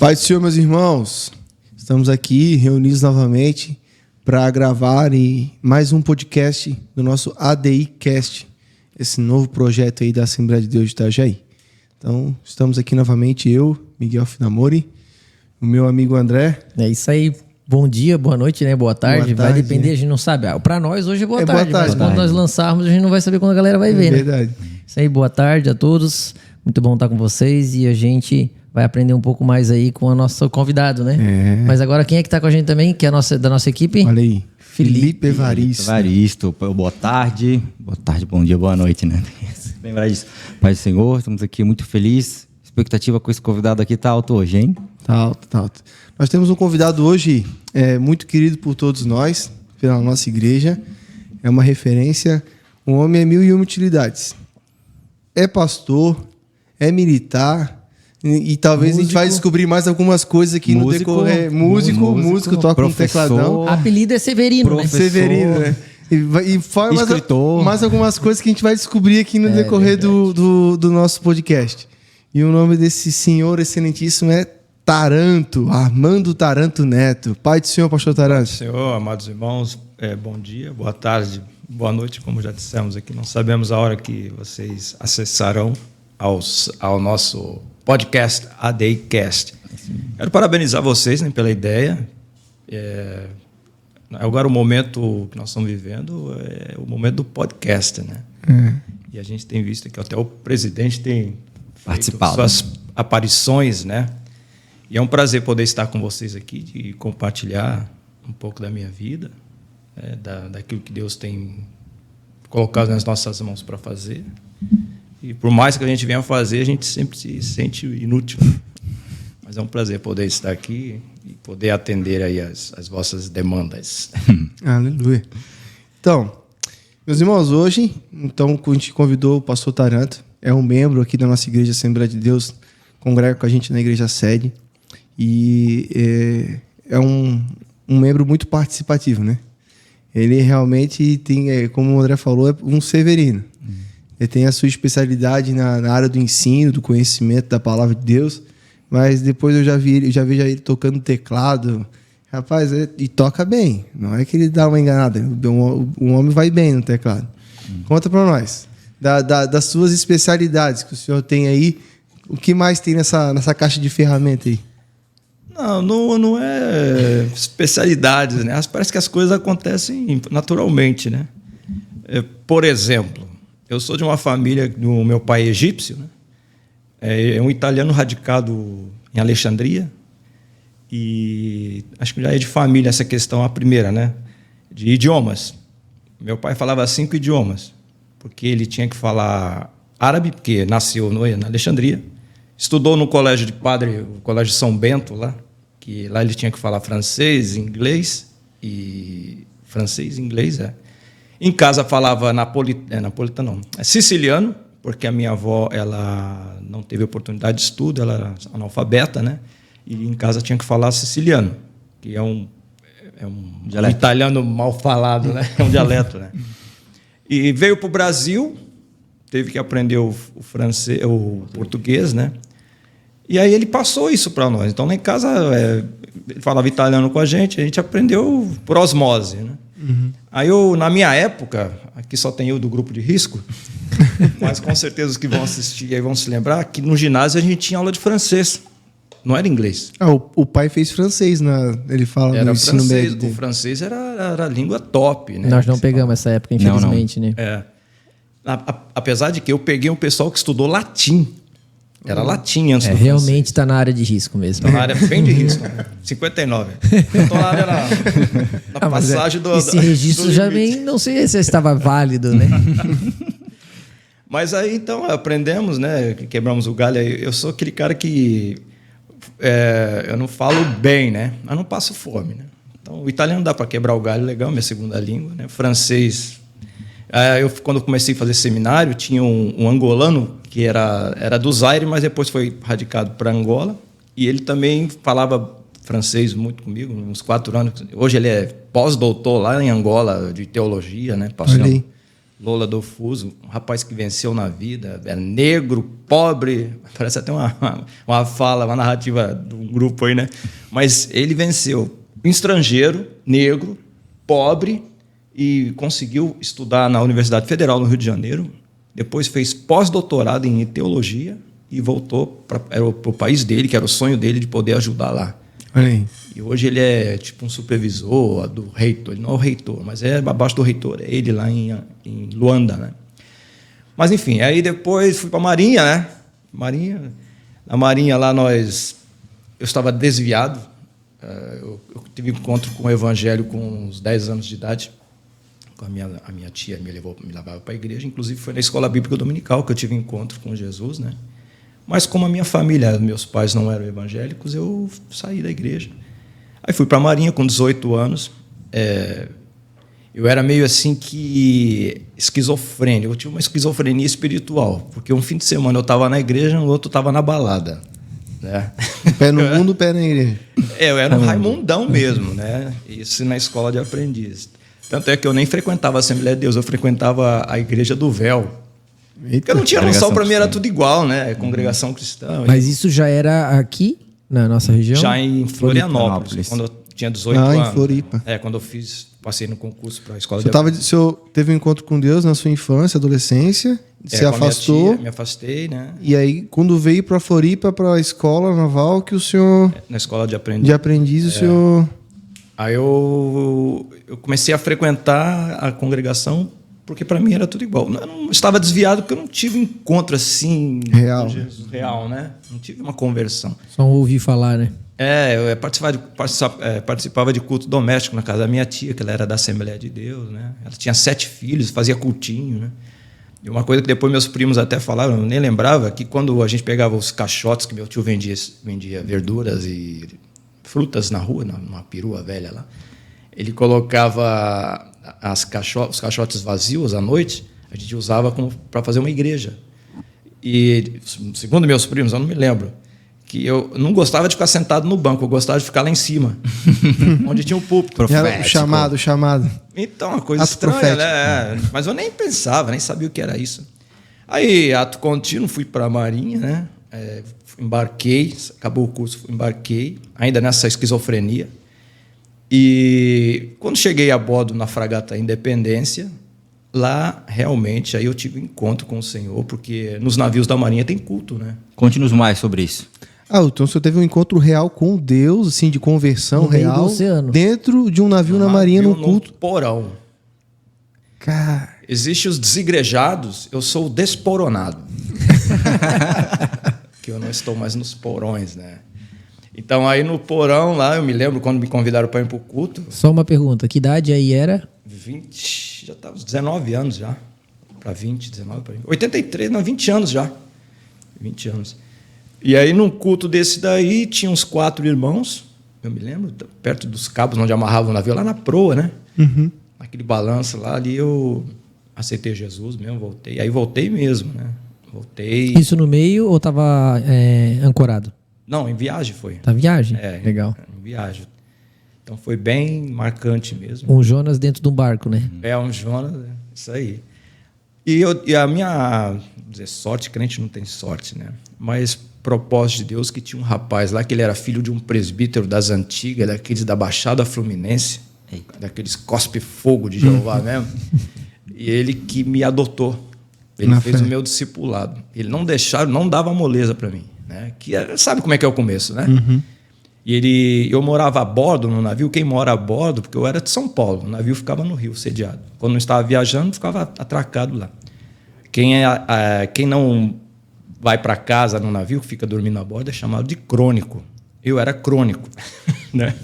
Pai do Senhor, meus irmãos, estamos aqui reunidos novamente para gravar mais um podcast do nosso ADI Cast, esse novo projeto aí da Assembleia de Deus de Itajaí. Então, estamos aqui novamente, eu, Miguel Finamori, o meu amigo André. É isso aí. Bom dia, boa noite, né? Boa tarde. Vai depender, a gente não sabe. Para nós hoje é boa tarde, mas quando nós lançarmos, a gente não vai saber quando a galera vai ver, né? Verdade. Isso aí, boa tarde a todos. Muito bom estar com vocês e a gente vai aprender um pouco mais aí com o nosso convidado, né? É. Mas agora quem é que está com a gente também, que é da nossa equipe? Olha aí, Felipe Evaristo. Boa tarde, bom dia, boa noite, né? Lembrar disso. Pai do Senhor, estamos aqui muito felizes. Expectativa com esse convidado aqui tá alto hoje, hein? Tá alto. Nós temos um convidado hoje muito querido por todos nós, pela nossa igreja. É uma referência. Um homem é 1001 utilidades. É pastor, é militar. E talvez a gente vai descobrir mais algumas coisas aqui no decorrer. Músico, toca no tecladão. Apelido é Severino, né? Severino, né? E fala mais algumas coisas que a gente vai descobrir aqui no decorrer do nosso podcast. E o nome desse senhor excelentíssimo é Taranto, Armando Taranto Neto. Pai do Senhor, pastor Taranto. Pai do Senhor, amados irmãos, bom dia, boa tarde, boa noite, como já dissemos aqui. Não sabemos a hora que vocês acessarão ao nosso podcast ADI Cast. Quero parabenizar vocês, né, pela ideia. Agora o momento que nós estamos vivendo é o momento do podcast, né? E a gente tem visto que até o presidente tem participado, suas aparições, né? E é um prazer poder estar com vocês aqui e compartilhar um pouco da minha vida, né, daquilo que Deus tem colocado nas nossas mãos para fazer. E por mais que a gente venha fazer, a gente sempre se sente inútil. Mas é um prazer poder estar aqui e poder atender aí as vossas demandas. Aleluia. Então, meus irmãos, hoje a gente convidou o pastor Taranto. É um membro aqui da nossa igreja Assembleia de Deus, congrega com a gente na igreja sede. E é um membro muito participativo, né? Ele realmente tem, como o André falou, é um Severino. Ele tem a sua especialidade na área do ensino, do conhecimento da palavra de Deus, mas depois eu já vejo ele tocando teclado. Rapaz, e toca bem. Não é que ele dá uma enganada. O homem vai bem no teclado. Conta para nós. Das suas especialidades que o senhor tem aí, o que mais tem nessa caixa de ferramenta aí? Não é especialidades, né? Parece que as coisas acontecem naturalmente, né? Por exemplo, eu sou de uma família do meu pai egípcio, né? É um italiano radicado em Alexandria, e acho que já é de família essa questão, a primeira, né? De idiomas. Meu pai falava 5 idiomas, porque ele tinha que falar árabe, porque nasceu na Alexandria, estudou no colégio de padre, o colégio São Bento, que lá ele tinha que falar francês, inglês, Em casa falava siciliano, porque a minha avó ela não teve oportunidade de estudo, ela era analfabeta, né? E em casa tinha que falar siciliano, que é um italiano mal falado, né? É um dialeto, né? E veio para o Brasil, teve que aprender o português, né? E aí ele passou isso para nós. Então, lá em casa, ele falava italiano com a gente aprendeu por osmose, né? Aí, na minha época, aqui só tem eu do grupo de risco, mas com certeza os que vão assistir aí vão se lembrar que no ginásio a gente tinha aula de francês, não era inglês. O pai fez francês, ele fala era no ensino médio. O francês era a língua top, né? Nós não pegamos essa época, infelizmente, não. né? Apesar de que eu peguei um pessoal que estudou latim. Era latim antes do realmente está na área de risco mesmo. Está na área bem de risco. 59. Eu estou na área na passagem do esse registro já bem, não sei se estava válido, né? Mas aí, então, aprendemos, né? Quebramos o galho. Eu sou aquele cara que eu não falo bem, né? Mas não passo fome, né? Então, o italiano dá para quebrar o galho, legal, minha segunda língua, né? Francês. Quando eu comecei a fazer seminário, tinha um angolano que era do Zaire, mas depois foi radicado para Angola. E ele também falava francês muito comigo, uns 4 anos. Hoje ele é pós-doutor lá em Angola, de teologia, né? Pastor Lola do Fuso, um rapaz que venceu na vida, é negro, pobre, parece até uma fala, uma narrativa de um grupo aí, né? Mas ele venceu, um estrangeiro, negro, pobre, e conseguiu estudar na Universidade Federal no Rio de Janeiro, depois fez pós-doutorado em teologia e voltou para o país dele, que era o sonho dele de poder ajudar lá. Olha aí. E hoje ele é tipo um supervisor do reitor. Ele não é o reitor, mas é abaixo do reitor. É ele lá em Luanda, né? Mas, enfim, aí depois fui para a Marinha, né? Na Marinha lá eu estava desviado. Eu tive encontro com o Evangelho com uns 10 anos de idade. A minha tia me levava para a igreja. Inclusive, foi na escola bíblica dominical que eu tive encontro com Jesus, né? Mas como a minha família, meus pais não eram evangélicos, eu saí da igreja. Aí fui para a Marinha com 18 anos. Eu era meio assim que esquizofrênico. Eu tinha uma esquizofrenia espiritual, porque um fim de semana eu estava na igreja, no outro eu estava na balada. Né? Pé no mundo, pé na igreja. Eu era um Raimundão mesmo, né? Isso na escola de aprendiz. Tanto é que eu nem frequentava a Assembleia de Deus, eu frequentava a Igreja do Véu. Porque eu não tinha noção, para mim era tudo igual, né? Congregação cristã. Mas isso já era aqui, na nossa região? Já em Florianópolis, quando eu tinha 18 anos. Em Floripa. Quando eu passei no concurso para a escola O senhor teve um encontro com Deus na sua infância, adolescência, se afastou. Tia, me afastei, né? E aí, quando veio para Floripa, para a escola naval, que o senhor... Na escola de aprendiz. De aprendiz, o senhor... Aí eu comecei a frequentar a congregação, porque para mim era tudo igual. Eu não estava desviado porque eu não tive um encontro assim... Real. Com Jesus, real, né? Não tive uma conversão. Só ouvi falar, né? Eu participava de culto doméstico na casa da minha tia, que ela era da Assembleia de Deus, né? Ela tinha 7 filhos, fazia cultinho, né? E uma coisa que depois meus primos até falaram, eu nem lembrava, que quando a gente pegava os caixotes, que meu tio vendia verduras e frutas na rua, numa perua velha lá, ele colocava os caixotes vazios à noite, a gente usava para fazer uma igreja. E, segundo meus primos, eu não me lembro, que eu não gostava de ficar sentado no banco, eu gostava de ficar lá em cima, onde tinha um púlpito. Era o chamado. Então, uma coisa estranha, né? Mas eu nem pensava, nem sabia o que era isso. Aí, ato contínuo, fui para a Marinha, né? Embarquei, acabou o curso, embarquei, ainda nessa esquizofrenia. E quando cheguei a bordo na fragata Independência, lá realmente aí eu tive um encontro com o Senhor, porque nos navios da Marinha tem culto, né? Conte-nos mais sobre isso. Então o senhor teve um encontro real com Deus, assim, de conversão real, dentro de um navio na Marinha, num culto. No porão. Cara... Existem os desigrejados, eu sou o desporonado. Que eu não estou mais nos porões, né? Então, aí no porão lá, eu me lembro quando me convidaram para ir para o culto. Só uma pergunta, que idade aí era? 20, já estava uns 19 anos já. Para 20, 19, para 83, não, 20 anos já. 20 anos. E aí, num culto desse daí, tinha uns 4 irmãos, eu me lembro, perto dos cabos onde amarravam o navio, lá na proa, né? Uhum. Naquele balanço lá, ali eu aceitei Jesus mesmo, voltei. Aí voltei mesmo, né? Voltei. Isso no meio ou estava ancorado? Não, em viagem foi. Tá viagem? Legal. Em viagem. Então foi bem marcante mesmo. Um Jonas dentro de um barco, né? Um Jonas, isso aí. E a minha, vamos dizer, sorte, crente não tem sorte, né? Mas propósito de Deus que tinha um rapaz lá, que ele era filho de um presbítero das antigas, daqueles da Baixada Fluminense, daqueles cospe-fogo de Jeová mesmo. E ele que me adotou. Ele fez o meu discipulado. Ele não dava moleza para mim, né? Sabe como é que é o começo, né? Uhum. E eu morava a bordo no navio. Quem mora a bordo, porque eu era de São Paulo, o navio ficava no Rio, sediado. Quando não estava viajando, ficava atracado lá. Quem não vai para casa no navio, que fica dormindo a bordo, é chamado de crônico. Eu era crônico, né?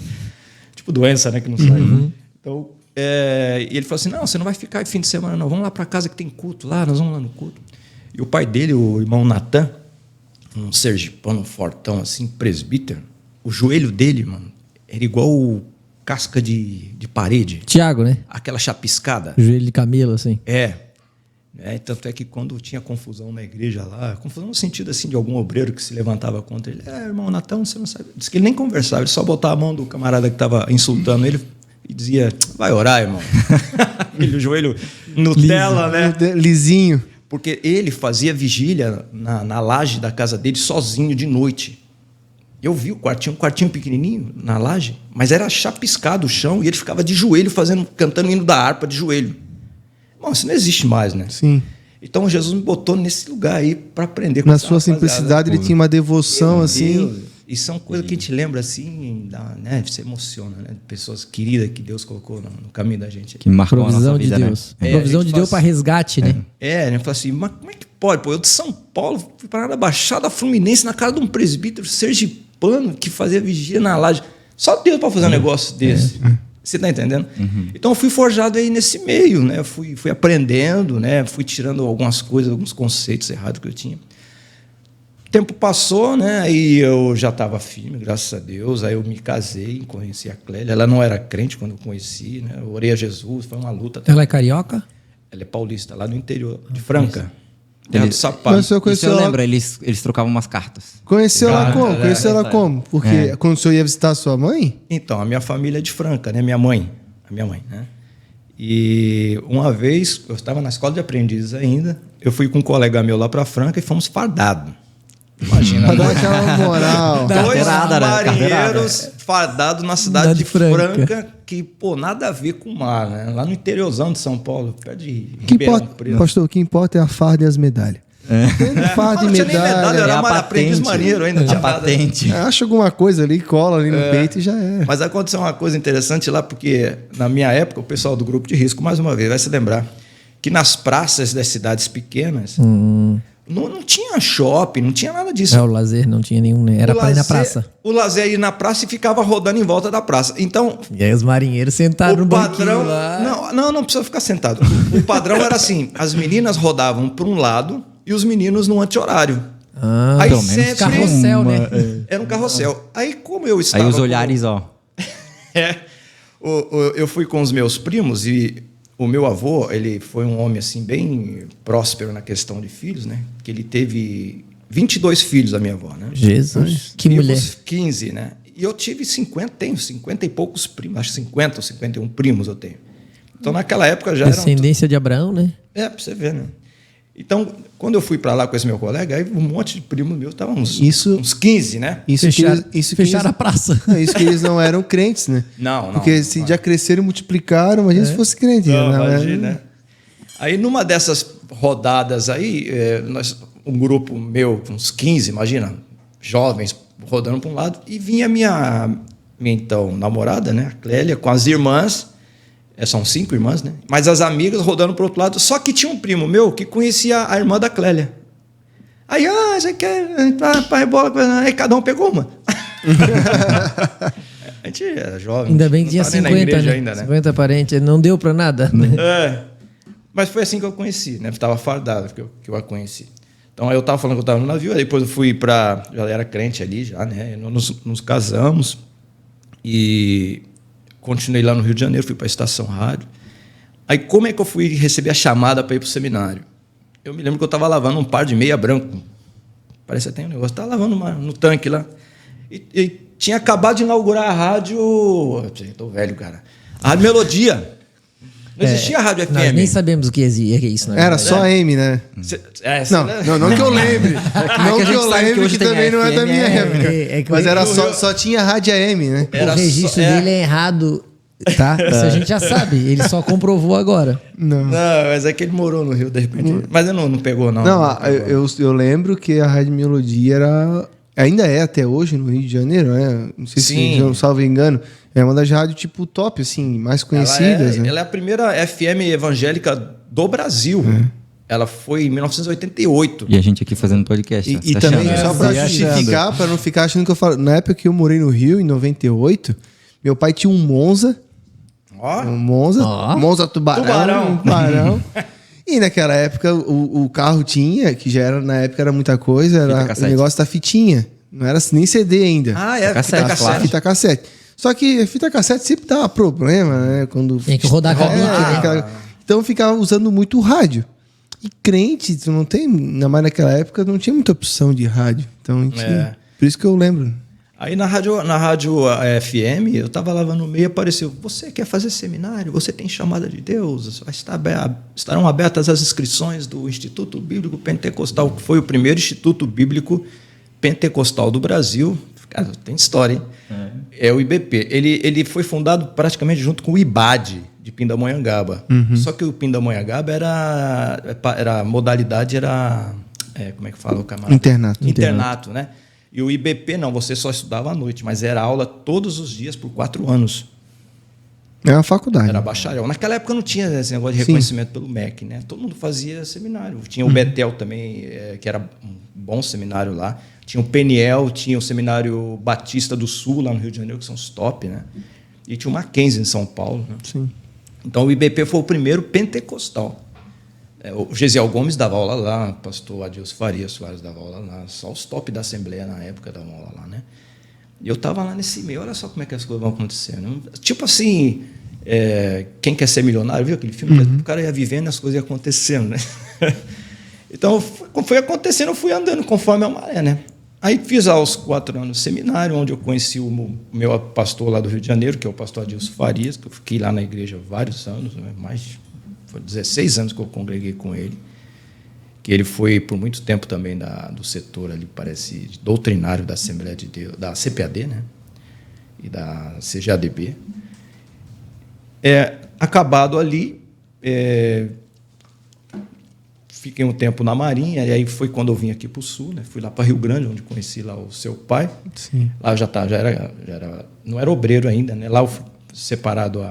Tipo doença, né? Que não sai. Uhum. Então, e ele falou assim, não, você não vai ficar fim de semana, não. Vamos lá para casa que tem culto lá, nós vamos lá no culto. E o pai dele, o irmão Natan, um sergipano fortão, assim, presbítero, o joelho dele, mano, era igual casca de parede. Tiago, né? Aquela chapiscada. Joelho de camelo, assim. Tanto é que quando tinha confusão na igreja lá, confusão no sentido assim de algum obreiro que se levantava contra ele, irmão Natan, você não sabe. Diz que ele nem conversava, ele só botava a mão do camarada que estava insultando ele e dizia, vai orar, irmão. Aquele joelho Nutella, né? Lisinho. Porque ele fazia vigília na laje da casa dele sozinho de noite. Eu vi um quartinho pequenininho na laje, mas era chapiscado o chão e ele ficava de joelho cantando o hino da harpa de joelho. Bom, isso não existe mais, né? Sim. Então Jesus me botou nesse lugar aí para aprender com Na essa sua rapaziada. simplicidade, ele tinha uma devoção Meu assim. Deus. E são coisas que a gente lembra assim, né? Você emociona, né? Pessoas queridas que Deus colocou no caminho da gente. Que marcou a Provisão nossa de vida, Deus. né? Provisão de Deus para resgate, né? Né? Fala assim, mas como é que pode? Pô, eu de São Paulo fui parar na Baixada Fluminense, na casa de um presbítero sergipano que fazia vigília na laje. Só Deus para fazer um negócio desse. Você está entendendo? Então eu fui forjado aí nesse meio, né? Fui aprendendo, né? Fui tirando algumas coisas, alguns conceitos errados que eu tinha. O tempo passou, né? Aí eu já estava firme, graças a Deus. Aí eu me casei, conheci a Clélia. Ela não era crente quando eu conheci, né? Eu orei a Jesus, foi uma luta. Ela é carioca? Ela é paulista, lá no interior de Franca. Terra do Sapato. Mas o senhor Isso conheceu eu ela, lembro, eles trocavam umas cartas. conheceu ela como? é Conheceu ela como? Porque quando o senhor ia visitar a sua mãe, Então, a minha família é de Franca, né? A minha mãe, né? E uma vez, eu estava na escola de aprendizes ainda, eu fui com um colega meu lá para Franca e fomos fardados. Imagina, pra dar aquela moral. dois Carteirada, né? marinheiros fardados na cidade Cidade de Franca. Franca, que, pô, nada a ver com o mar, né? Lá no interiorzão de São Paulo, perto de O que Ribeirão importa, Preto. pastor, o que importa é a farda e as medalhas. Tendo farda e Não tinha nem medalha, medalha. eu era a aprendiz patente. marinheiro ainda. A tinha nada. patente. Acha alguma coisa ali, cola ali no peito e já é. Mas aconteceu uma coisa interessante lá, porque na minha época, o pessoal do grupo de risco, mais uma vez, vai se lembrar que nas praças das cidades pequenas não tinha shopping, não tinha nada disso. É, o lazer não tinha nenhum, né? Era O para ir na lazer- praça. O lazer ia na praça e ficava rodando em volta da praça. Então, E aí os marinheiros sentaram no o banquinho padrão... lá. Não precisa ficar sentado. O padrão era assim, as meninas rodavam para um lado e os meninos no anti-horário. Ah, Aí pelo menos sempre... carrossel, né? Era um carrossel. Aí como eu estava... Aí os com- olhares, ó. Eu fui com os meus primos e o meu avô, ele foi um homem assim bem próspero na questão de filhos, né? Que ele teve 22 filhos, a minha avó, né? Jesus, que Vivos mulher. 15, né? E eu tive 50 e poucos primos, acho 50 ou 51 primos eu tenho. Então naquela época já eram... Descendência de Abraão, né? Pra você ver, né? Então, quando eu fui para lá com esse meu colega, aí um monte de primo meu, tava uns 15, né? Fecharam a praça. Isso que eles não eram crentes, né? Não. Porque se já cresceram e multiplicaram, imagina se fosse crente. Não, né? imagina. Aí, numa dessas rodadas aí, um grupo meu, uns 15, imagina, jovens, rodando para um lado, e vinha minha então, namorada, né, a Clélia, com as irmãs, são 5 irmãs, né? Mas as amigas rodando para o outro lado, só que tinha um primo meu que conhecia a irmã da Clélia. Aí, você quer entrar para rebola? Aí cada um pegou uma. A gente era jovem. Ainda bem que tinha não tava nem na 50, igreja né? ainda, né? 50 parentes. Não deu pra nada. Né? Mas foi assim que eu conheci, né? Estava fardado que eu a conheci. Então, aí eu estava falando que eu estava no navio, aí depois eu fui para... Já era crente ali, já, né? Nos casamos e continuei lá no Rio de Janeiro, fui para a Estação Rádio. Aí, como é que eu fui receber a chamada para ir para o seminário? Eu me lembro que eu estava lavando um par de meia branco. Parece até um negócio. Estava lavando no tanque lá. E tinha acabado de inaugurar a rádio... Estou velho, cara. A Rádio Melodia. Não existia a Rádio FM. Nós nem sabemos o que é isso. Na Era verdade. só M, né? Não que eu lembre. Não que a que gente eu sabe que lembre, hoje que tem também não é da FM, minha época. é que Mas o- era só tinha rádio AM, né? O registro dele é errado, tá? Isso a gente já sabe. Ele só comprovou agora. Não. Não, mas é que ele morou no Rio, de repente. Mas ele não pegou, não. Não, pegou. eu lembro que a Rádio Melodia era... Ainda é até hoje no Rio de Janeiro, né? Não sei Sim. se eu não salvo engano. É uma das rádios tipo top, assim, mais conhecidas, né? Ela é a primeira FM evangélica do Brasil. Ela foi em 1988. E a gente aqui fazendo podcast. né? E Tá também, achando? só pra Se achando. justificar, pra não ficar achando que eu falo... Na época que eu morei no Rio, em 98, meu pai tinha um Monza. Ó, Um Monza. Ó. Monza Tubarão. Tubarão. Um tubarão. E naquela época, o carro tinha, que já era, na época era muita coisa, Fita era o cassete. negócio da fitinha. Não era nem CD ainda. fita cassete. Fita cassete. Só que a fita cassete sempre dava problema, né? Quando Tem que rodar com a aquela- Então ficava usando muito rádio. E crente, tu não tem, ainda mais naquela época, não tinha muita opção de rádio. Então, a gente, por isso que eu lembro. Aí na rádio FM, eu estava lá no meio e apareceu: você quer fazer seminário? Você tem chamada de Deus? Estarão abertas as inscrições do Instituto Bíblico Pentecostal, que foi o primeiro Instituto Bíblico Pentecostal do Brasil. Cara, tem história, hein? É o IBP. Ele foi fundado praticamente junto com o IBAD, de Pindamonhangaba. Só que o Pindamonhangaba a modalidade era... como é que fala o camarada? Internato, né? E o IBP não, você só estudava à noite, mas era aula todos os dias por 4 anos. É uma faculdade. Era bacharel. Naquela época não tinha esse negócio de reconhecimento pelo MEC, né? Todo mundo fazia seminário. Tinha o Betel também, que era um bom seminário lá. Tinha o Peniel, tinha o Seminário Batista do Sul, lá no Rio de Janeiro, que são os top, né? E tinha o Mackenzie em São Paulo. Né? Sim. Então o IBP foi o primeiro pentecostal. O Gesiel Gomes dava aula lá, o pastor Adilson Faria Soares dava aula lá, só os top da Assembleia na época davam aula lá, né? E eu estava lá nesse meio, olha só como é que as coisas vão acontecendo. Tipo assim, Quem Quer Ser Milionário, viu aquele filme? O cara ia vivendo e as coisas iam acontecendo, né? Então, foi acontecendo, eu fui andando conforme a maré, né? Aí fiz aos 4 anos de seminário, onde eu conheci o meu pastor lá do Rio de Janeiro, que é o pastor Adilson Farias, que eu fiquei lá na igreja vários anos, né? Foi 16 anos que eu congreguei com ele, que ele foi por muito tempo também do setor ali, parece, doutrinário da Assembleia de Deus, da CPAD, né? E da CGADB. Acabado ali, fiquei um tempo na Marinha, e aí foi quando eu vim aqui para o Sul, né? Fui lá para Rio Grande, onde conheci lá o seu pai. Sim. Lá já era, não era obreiro ainda, né? Lá eu fui separado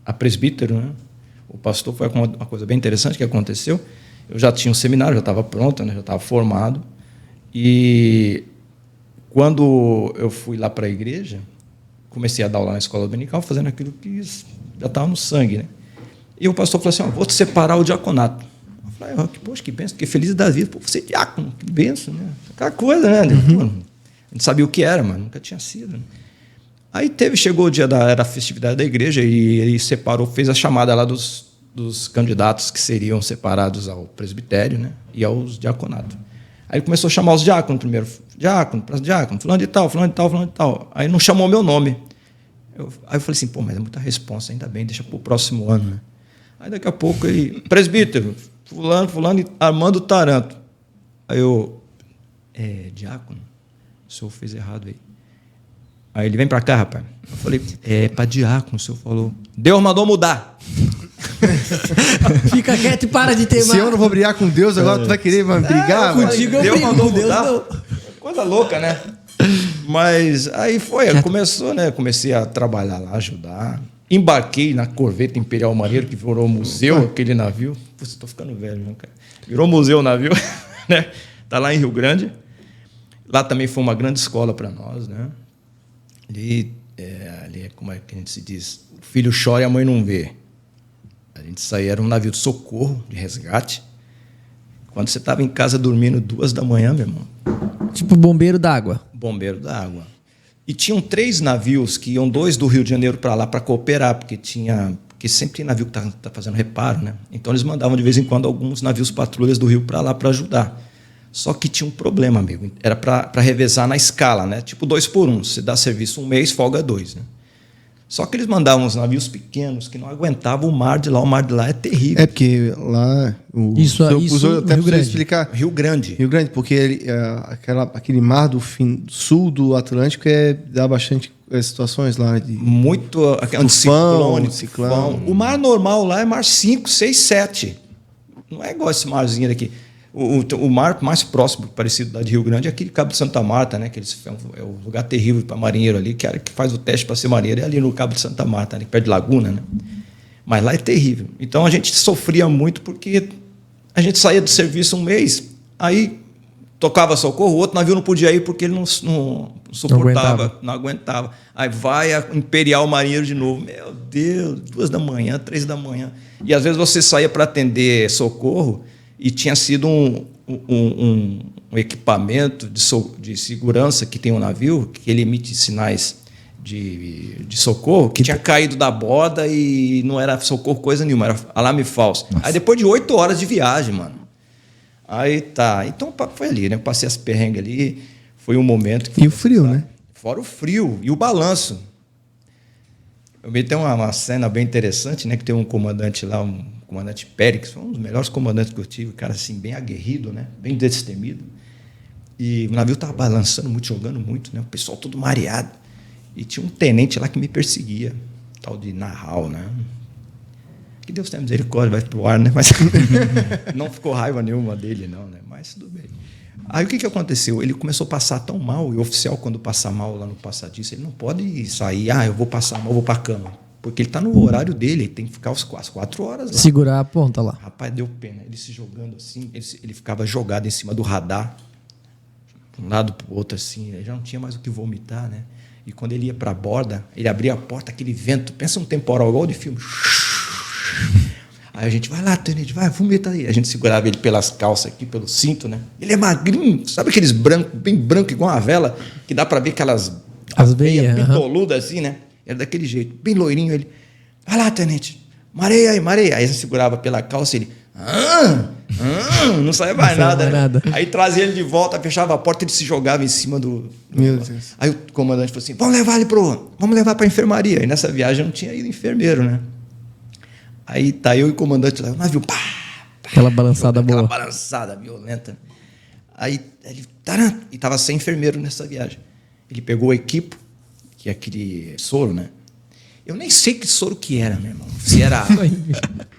a presbítero, né? O pastor, foi uma coisa bem interessante que aconteceu. Eu já tinha um seminário, já estava pronto, né? Já estava formado. E quando eu fui lá para a igreja, comecei a dar aula na escola dominical, fazendo aquilo que já estava no sangue, né? E o pastor falou assim: vou te separar o diaconato. Eu falei: poxa, que bênção, fiquei feliz da vida. Pô, você é diácono, que bênção, né? Aquela coisa, né? Pô, não sabia o que era, mas nunca tinha sido, né? Aí chegou o dia era a festividade da igreja e ele separou, fez a chamada lá dos candidatos que seriam separados ao presbitério, né? E aos diaconatos. Aí ele começou a chamar os diáconos primeiro. Diácono, fulano de tal, fulano de tal, fulano de tal. Aí não chamou meu nome. Aí eu falei assim: pô, mas é muita responsa, ainda bem, deixa para o próximo ano, né? Aí daqui a pouco ele: presbítero, fulano e Armando Taranto. Aí eu: diácono, o senhor fez errado aí. Aí ele: vem para cá, rapaz. Eu falei: para diácono, o senhor falou. Deus mandou mudar. Fica quieto e para de teimar. Se eu não vou brigar com Deus, agora tu vai querer brigar? Contigo eu Deus brigo, mandou com Deus mudar. não. Coisa louca, né? Mas aí começou, né? Comecei a trabalhar lá, ajudar. Embarquei na Corveta Imperial Marinheiro, que virou museu, aquele navio. Putz, estou ficando velho, não, cara. Virou museu o navio, né? Tá lá em Rio Grande. Lá também foi uma grande escola para nós, né? Ali como é que a gente se diz? O filho chora e a mãe não vê. A gente saía, era um navio de socorro, de resgate. Quando você estava em casa dormindo 2 da manhã, meu irmão. Tipo bombeiro d'água. Bombeiro d'água. E tinham 3 navios que iam 2 do Rio de Janeiro para lá para cooperar, porque sempre tem navio que tá fazendo reparo, né? Então eles mandavam de vez em quando alguns navios patrulhas do Rio para lá para ajudar. Só que tinha um problema, amigo. Era para revezar na escala, né? Tipo 2 por 1. Você dá serviço 1 mês, folga 2, né? Só que eles mandavam uns navios pequenos que não aguentavam o mar de lá. O mar de lá é terrível. É porque lá... Isso até Rio Grande. Explicar. Rio Grande. Rio Grande, porque aquele mar do sul do Atlântico dá bastante situações lá de... Muito... Ciclone. O mar normal lá é mar 5, 6, 7. Não é igual esse marzinho daqui. O mar mais próximo, parecido da de Rio Grande, é aquele Cabo de Santa Marta, né? É um lugar terrível para marinheiro ali, que faz o teste para ser marinheiro, é ali no Cabo de Santa Marta, ali perto de Laguna, né? Mas lá é terrível. Então a gente sofria muito porque a gente saía do serviço 1 mês, aí tocava socorro, o outro navio não podia ir porque ele não suportava, não aguentava. Aí vai a Imperial Marinheiro de novo. Meu Deus, 2 da manhã, 3 da manhã. E às vezes você saía para atender socorro e tinha sido um equipamento de segurança que tem um navio, que ele emite sinais de socorro, que tinha caído da borda e não era socorro coisa nenhuma, era alarme falso. Nossa. Aí depois de 8 horas de viagem, mano. Aí tá. Então foi ali, né? Passei as perrengues ali, foi um momento... E o frio, né? Fora o frio e o balanço. Eu vi tem uma cena bem interessante, né? Que tem um comandante lá, um comandante Périx, foi um dos melhores comandantes que eu tive, cara assim, bem aguerrido, né? Bem destemido. E o navio estava balançando muito, jogando muito, né? O pessoal todo mareado. E tinha um tenente lá que me perseguia, tal de Narral, né? Que Deus tenha misericórdia, vai pro ar, né? Mas não ficou raiva nenhuma dele, não, né? Mas tudo bem. Aí o que aconteceu? Ele começou a passar tão mal, e o oficial, quando passa mal lá no passadiço, ele não pode sair, eu vou passar mal, vou para a cama. Porque ele está no horário dele, ele tem que ficar as 4 horas lá. Segurar a ponta lá. Rapaz, deu pena. Ele se jogando assim, ele ficava jogado em cima do radar, de um lado para o outro assim, ele já não tinha mais o que vomitar, né? E quando ele ia para a borda, ele abria a porta, aquele vento, pensa um temporal igual de filme. Aí a gente, vai lá, tenente, vai, vomita aí. A gente segurava ele pelas calças aqui, pelo cinto, né? Ele é magrinho, sabe aqueles brancos, bem branco, igual uma vela, que dá para ver aquelas as veias bitoludas assim, né? Era daquele jeito, bem loirinho. Ele, vai lá, tenente, mareia aí, mareia. Aí a gente segurava pela calça, ele, não saía mais nada, né? nada. Aí trazia ele de volta, fechava a porta, ele se jogava em cima do... Meu Deus. Aí o comandante falou assim, vamos levar para a enfermaria. E nessa viagem não tinha ido enfermeiro, né? Aí tá eu e o comandante lá, o navio, pá, aquela balançada boa. Aquela balançada violenta. Aí ele, e tava sem enfermeiro nessa viagem. Ele pegou o equipo, que é aquele soro, né? Eu nem sei que soro que era, meu irmão. Se era...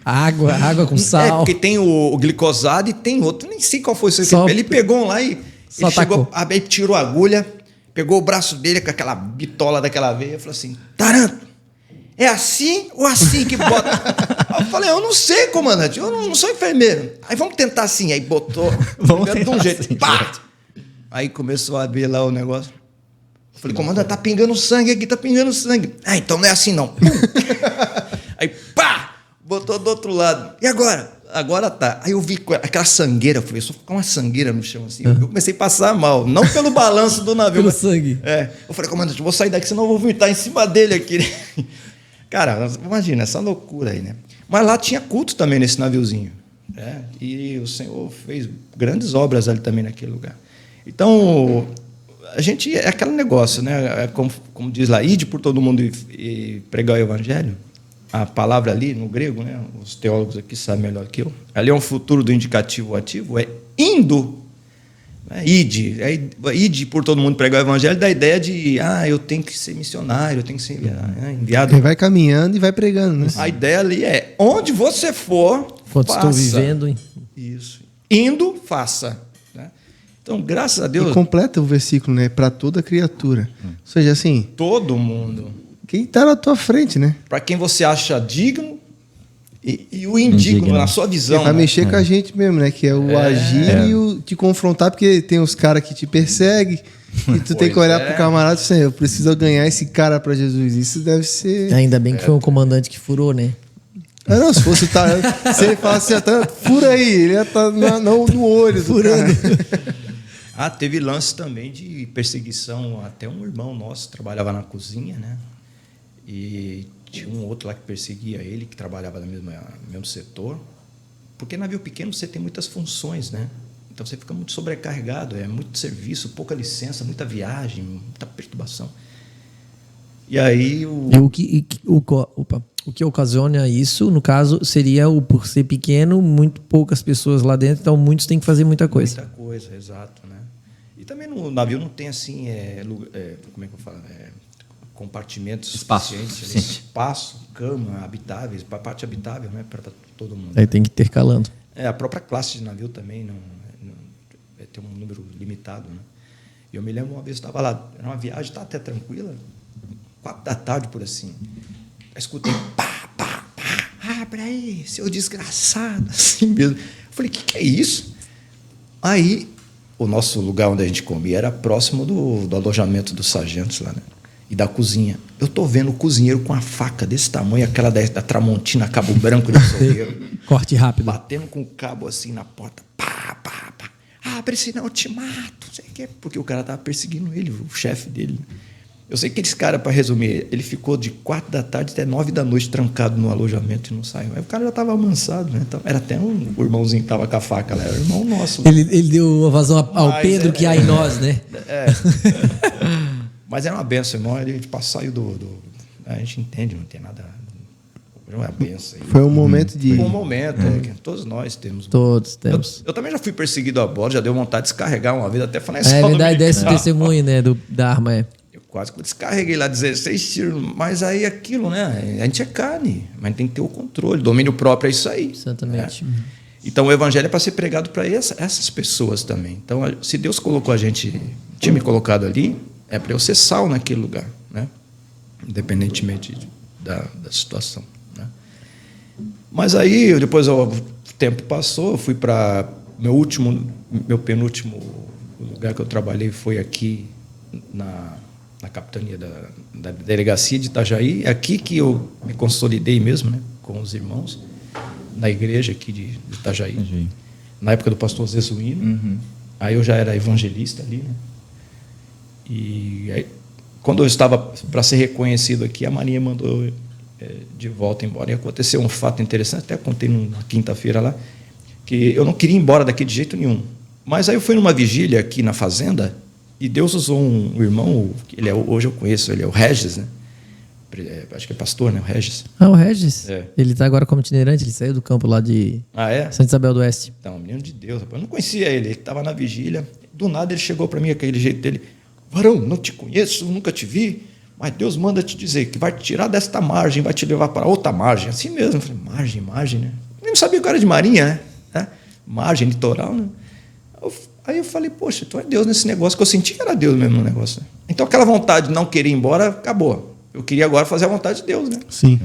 água com sal. É, porque tem o glicosado e tem outro. Nem sei qual foi o seu. Ele pegou um lá e ele chegou, aí tirou a agulha, pegou o braço dele com aquela bitola daquela veia e falou assim, Taranto, é assim ou assim que bota? Eu falei, eu não sei, comandante, eu não sou enfermeiro. Aí vamos tentar assim. Aí botou, de um jeito, assim, pá! Aí começou a ver lá o negócio. Eu falei, comandante, tá pingando sangue aqui, tá pingando sangue. Então não é assim não. Aí, pá! Botou do outro lado. E agora? Agora tá. Aí eu vi aquela sangueira, eu falei, só ficar uma sangueira no chão assim. Eu comecei a passar mal, não pelo balanço do navio. Pelo sangue. Eu falei, comandante, eu vou sair daqui, senão eu vou vomitar em cima dele aqui. Cara, imagina, essa loucura aí, né? Mas lá tinha culto também nesse naviozinho. Né? E o Senhor fez grandes obras ali também naquele lugar. Então, a gente... É aquele negócio, né? Como diz lá, ide por todo mundo e pregar o evangelho. A palavra ali, no grego, né? Os teólogos aqui sabem melhor que eu. Ali é um futuro do indicativo ativo. É indo. Ide por todo mundo pregar o evangelho, da ideia de eu tenho que ser missionário, eu tenho que ser enviado. Ele vai caminhando e vai pregando, né? A ideia ali é, onde você for, quando faça. Estou vivendo. Isso. Indo, faça. Né? Então, graças a Deus... E completa o versículo, né? Para toda criatura. Ou seja, assim... Todo mundo. Quem está na tua frente, né? Para quem você acha digno e o indigno, na sua visão. Vai mexer com a gente mesmo, né? Que é o agir e o te confrontar, porque tem os caras que te perseguem e tu tem que olhar pro camarada e dizer, eu preciso ganhar esse cara para Jesus. Isso deve ser... Ainda bem que foi um comandante que furou, né? Não, se fosse se ele falasse assim, fura aí, ele ia estar no olho do cara. Teve lance também de perseguição. Até um irmão nosso trabalhava na cozinha, né? E tinha um outro lá que perseguia ele, que trabalhava no mesmo setor. Porque navio pequeno você tem muitas funções, né? Então você fica muito sobrecarregado, é muito serviço, pouca licença, muita viagem, muita perturbação. E aí o que ocasiona isso, no caso, seria por ser pequeno, muito poucas pessoas lá dentro, então muitos têm que fazer muita coisa. Muita coisa, exato, né? E também no navio não tem assim, como é que eu falo? Compartimentos suficientes, espaço, cama, habitáveis, para a parte habitável, né, para todo mundo. Aí tem que ter calando. A própria classe de navio também não tem um número limitado, né? E eu me lembro uma vez eu estava lá, era uma viagem, estava até tranquila, 4 da tarde por assim, eu escutei pá, pá, pá, abre aí, seu desgraçado, assim mesmo. Eu falei, o que é isso? Aí o nosso lugar onde a gente comia era próximo do alojamento dos sargentos lá, né? E da cozinha. Eu tô vendo o cozinheiro com a faca desse tamanho, aquela da Tramontina, cabo branco de açougueiro. Corte rápido. Batendo com o cabo assim na porta. Pá, pá, pá. Abre, senão eu te mato. Não sei o quê. Porque o cara tava perseguindo ele, o chefe dele. Eu sei que esse cara, para resumir, ele ficou de 4 da tarde até 9 da noite trancado no alojamento e não saiu. Aí o cara já estava amansado, né? Então, era até o irmãozinho que estava com a faca lá, era o irmão nosso. Ele deu uma vazão ao Pedro que há em nós, né? Mas era uma benção, irmão. Ele saiu a gente entende, não tem nada. Não é uma benção. Foi um momento de. Foi um momento, que todos nós temos. Todos temos. Eu também já fui perseguido a bola, já deu vontade de descarregar uma vez, até falei É verdade, desse testemunho, né? Da arma, Eu quase que descarreguei lá 16 tiros, mas aí aquilo, né? A gente é carne, mas tem que ter o controle. Domínio próprio é isso aí. Exatamente. Né? Então o evangelho é para ser pregado para essas pessoas também. Então, se Deus colocou tinha me colocado ali, é para eu ser sal naquele lugar, né? Independentemente da situação. Né? Mas aí, depois o tempo passou, eu fui para meu penúltimo lugar que eu trabalhei foi aqui na capitania da delegacia de Itajaí. É aqui que eu me consolidei mesmo, né, com os irmãos, na igreja aqui de Itajaí. Na época do pastor Zezuíno. Aí eu já era evangelista ali, né? E aí, quando eu estava para ser reconhecido aqui, a Marinha mandou de volta embora. E aconteceu um fato interessante, até contei na quinta-feira lá, que eu não queria ir embora daqui de jeito nenhum. Mas aí eu fui numa vigília aqui na fazenda e Deus usou um irmão, hoje eu conheço, ele é o Regis, né? Acho que é pastor, né? O Regis. O Regis? É. Ele está agora como itinerante, ele saiu do campo lá de Santa Isabel do Oeste. Então, menino de Deus, rapaz. Eu não conhecia ele estava na vigília, do nada ele chegou para mim, aquele jeito dele: varão, não te conheço, nunca te vi, mas Deus manda te dizer que vai te tirar desta margem, vai te levar para outra margem. Assim mesmo. Eu falei: margem, né? Eu nem sabia que eu era de marinha, né? Margem, litoral, né? Aí eu falei: poxa, então é Deus nesse negócio, que eu senti que era Deus mesmo no negócio. Né? Então aquela vontade de não querer ir embora, acabou. Eu queria agora fazer a vontade de Deus, né? Sim.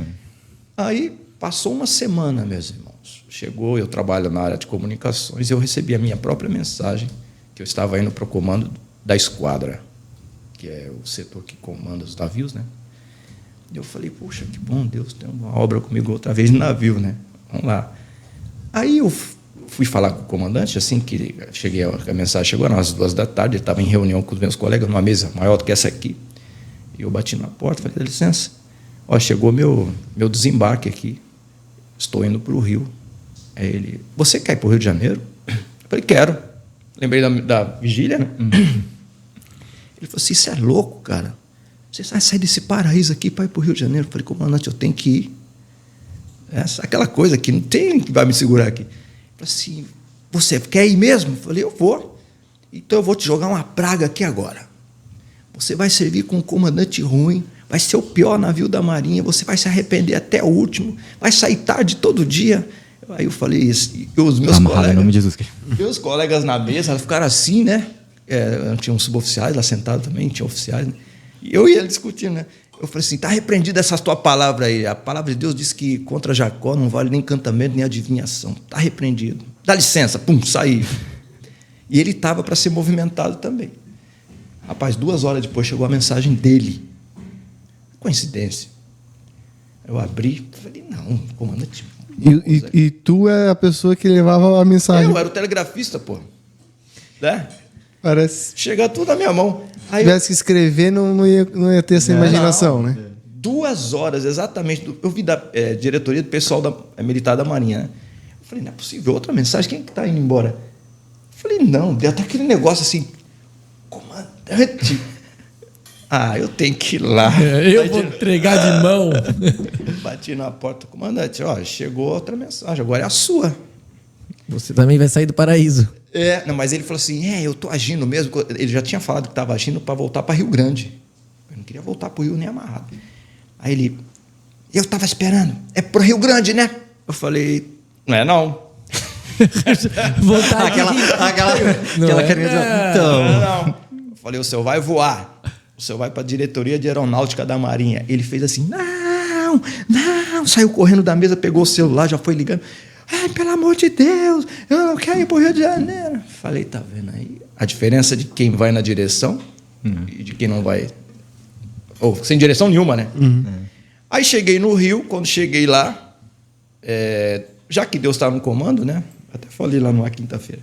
Aí passou uma semana, meus irmãos. Chegou, eu trabalho na área de comunicações, eu recebi a minha própria mensagem, que eu estava indo para o comando da esquadra, que é o setor que comanda os navios, né? E eu falei: poxa, que bom, Deus tem uma obra comigo outra vez no navio, né? Vamos lá. Aí eu fui falar com o comandante, assim que cheguei, a mensagem chegou às 2h, ele estava em reunião com os meus colegas, numa mesa maior do que essa aqui. E eu bati na porta, falei: dá licença. Chegou meu desembarque aqui. Estou indo para o Rio. Aí ele: você quer ir para o Rio de Janeiro? Eu falei: quero. Lembrei da vigília, né? Ele falou assim: você é louco, cara. Você vai sair desse paraíso aqui para ir para o Rio de Janeiro? Eu falei: comandante, eu tenho que ir. Aquela coisa que não tem que vai me segurar aqui. Ele falou assim: você quer ir mesmo? Eu falei: eu vou. Então eu vou te jogar uma praga aqui agora. Você vai servir com um comandante ruim, vai ser o pior navio da Marinha, você vai se arrepender até o último, vai sair tarde todo dia. Aí eu falei isso, e os meus colegas, em nome de Jesus. Meus colegas na mesa ficaram assim, né? Tinha uns suboficiais lá sentados também, tinha oficiais, né? E eu ia discutindo, né? Eu falei assim: está repreendida essa tua palavra aí. A palavra de Deus diz que contra Jacó não vale nem encantamento, nem adivinhação. Está repreendido. Dá licença, pum, saí. E ele estava para ser movimentado também. Rapaz, 2 horas depois chegou a mensagem dele. Coincidência. Eu abri, falei: não, comandante. E tu é a pessoa que levava a mensagem. Eu era o telegrafista, pô. Né? Parece. Chega tudo na minha mão. Se tivesse que escrever, não ia ter essa imaginação, né? 2 horas, exatamente. Eu vi da diretoria do pessoal militar da Marinha, né? Eu falei: não é possível, outra mensagem, quem é que está indo embora? Eu falei: não, deu até aquele negócio assim: comandante, eu tenho que ir lá. Eu vou entregar de mão. Bati na porta: comandante, chegou outra mensagem, agora é a sua. Você também vai sair do paraíso. Não, mas ele falou assim: eu estou agindo mesmo. Ele já tinha falado que estava agindo para voltar para Rio Grande. Eu não queria voltar para o Rio nem amarrado. Aí ele: eu estava esperando, é para o Rio Grande, né? Eu falei: não é não. Vontade Aquela querida. Então. Não. Eu falei: o senhor vai voar. O senhor vai para a diretoria de aeronáutica da Marinha. Ele fez assim: não. Saiu correndo da mesa, pegou o celular, já foi ligando. Ai, pelo amor de Deus, eu não quero ir para o Rio de Janeiro. Falei: tá vendo aí a diferença de quem vai na direção e de quem não vai? Ou sem direção nenhuma, né? Aí cheguei no Rio, quando cheguei lá, já que Deus estava no comando, né? Até falei lá numa quinta-feira.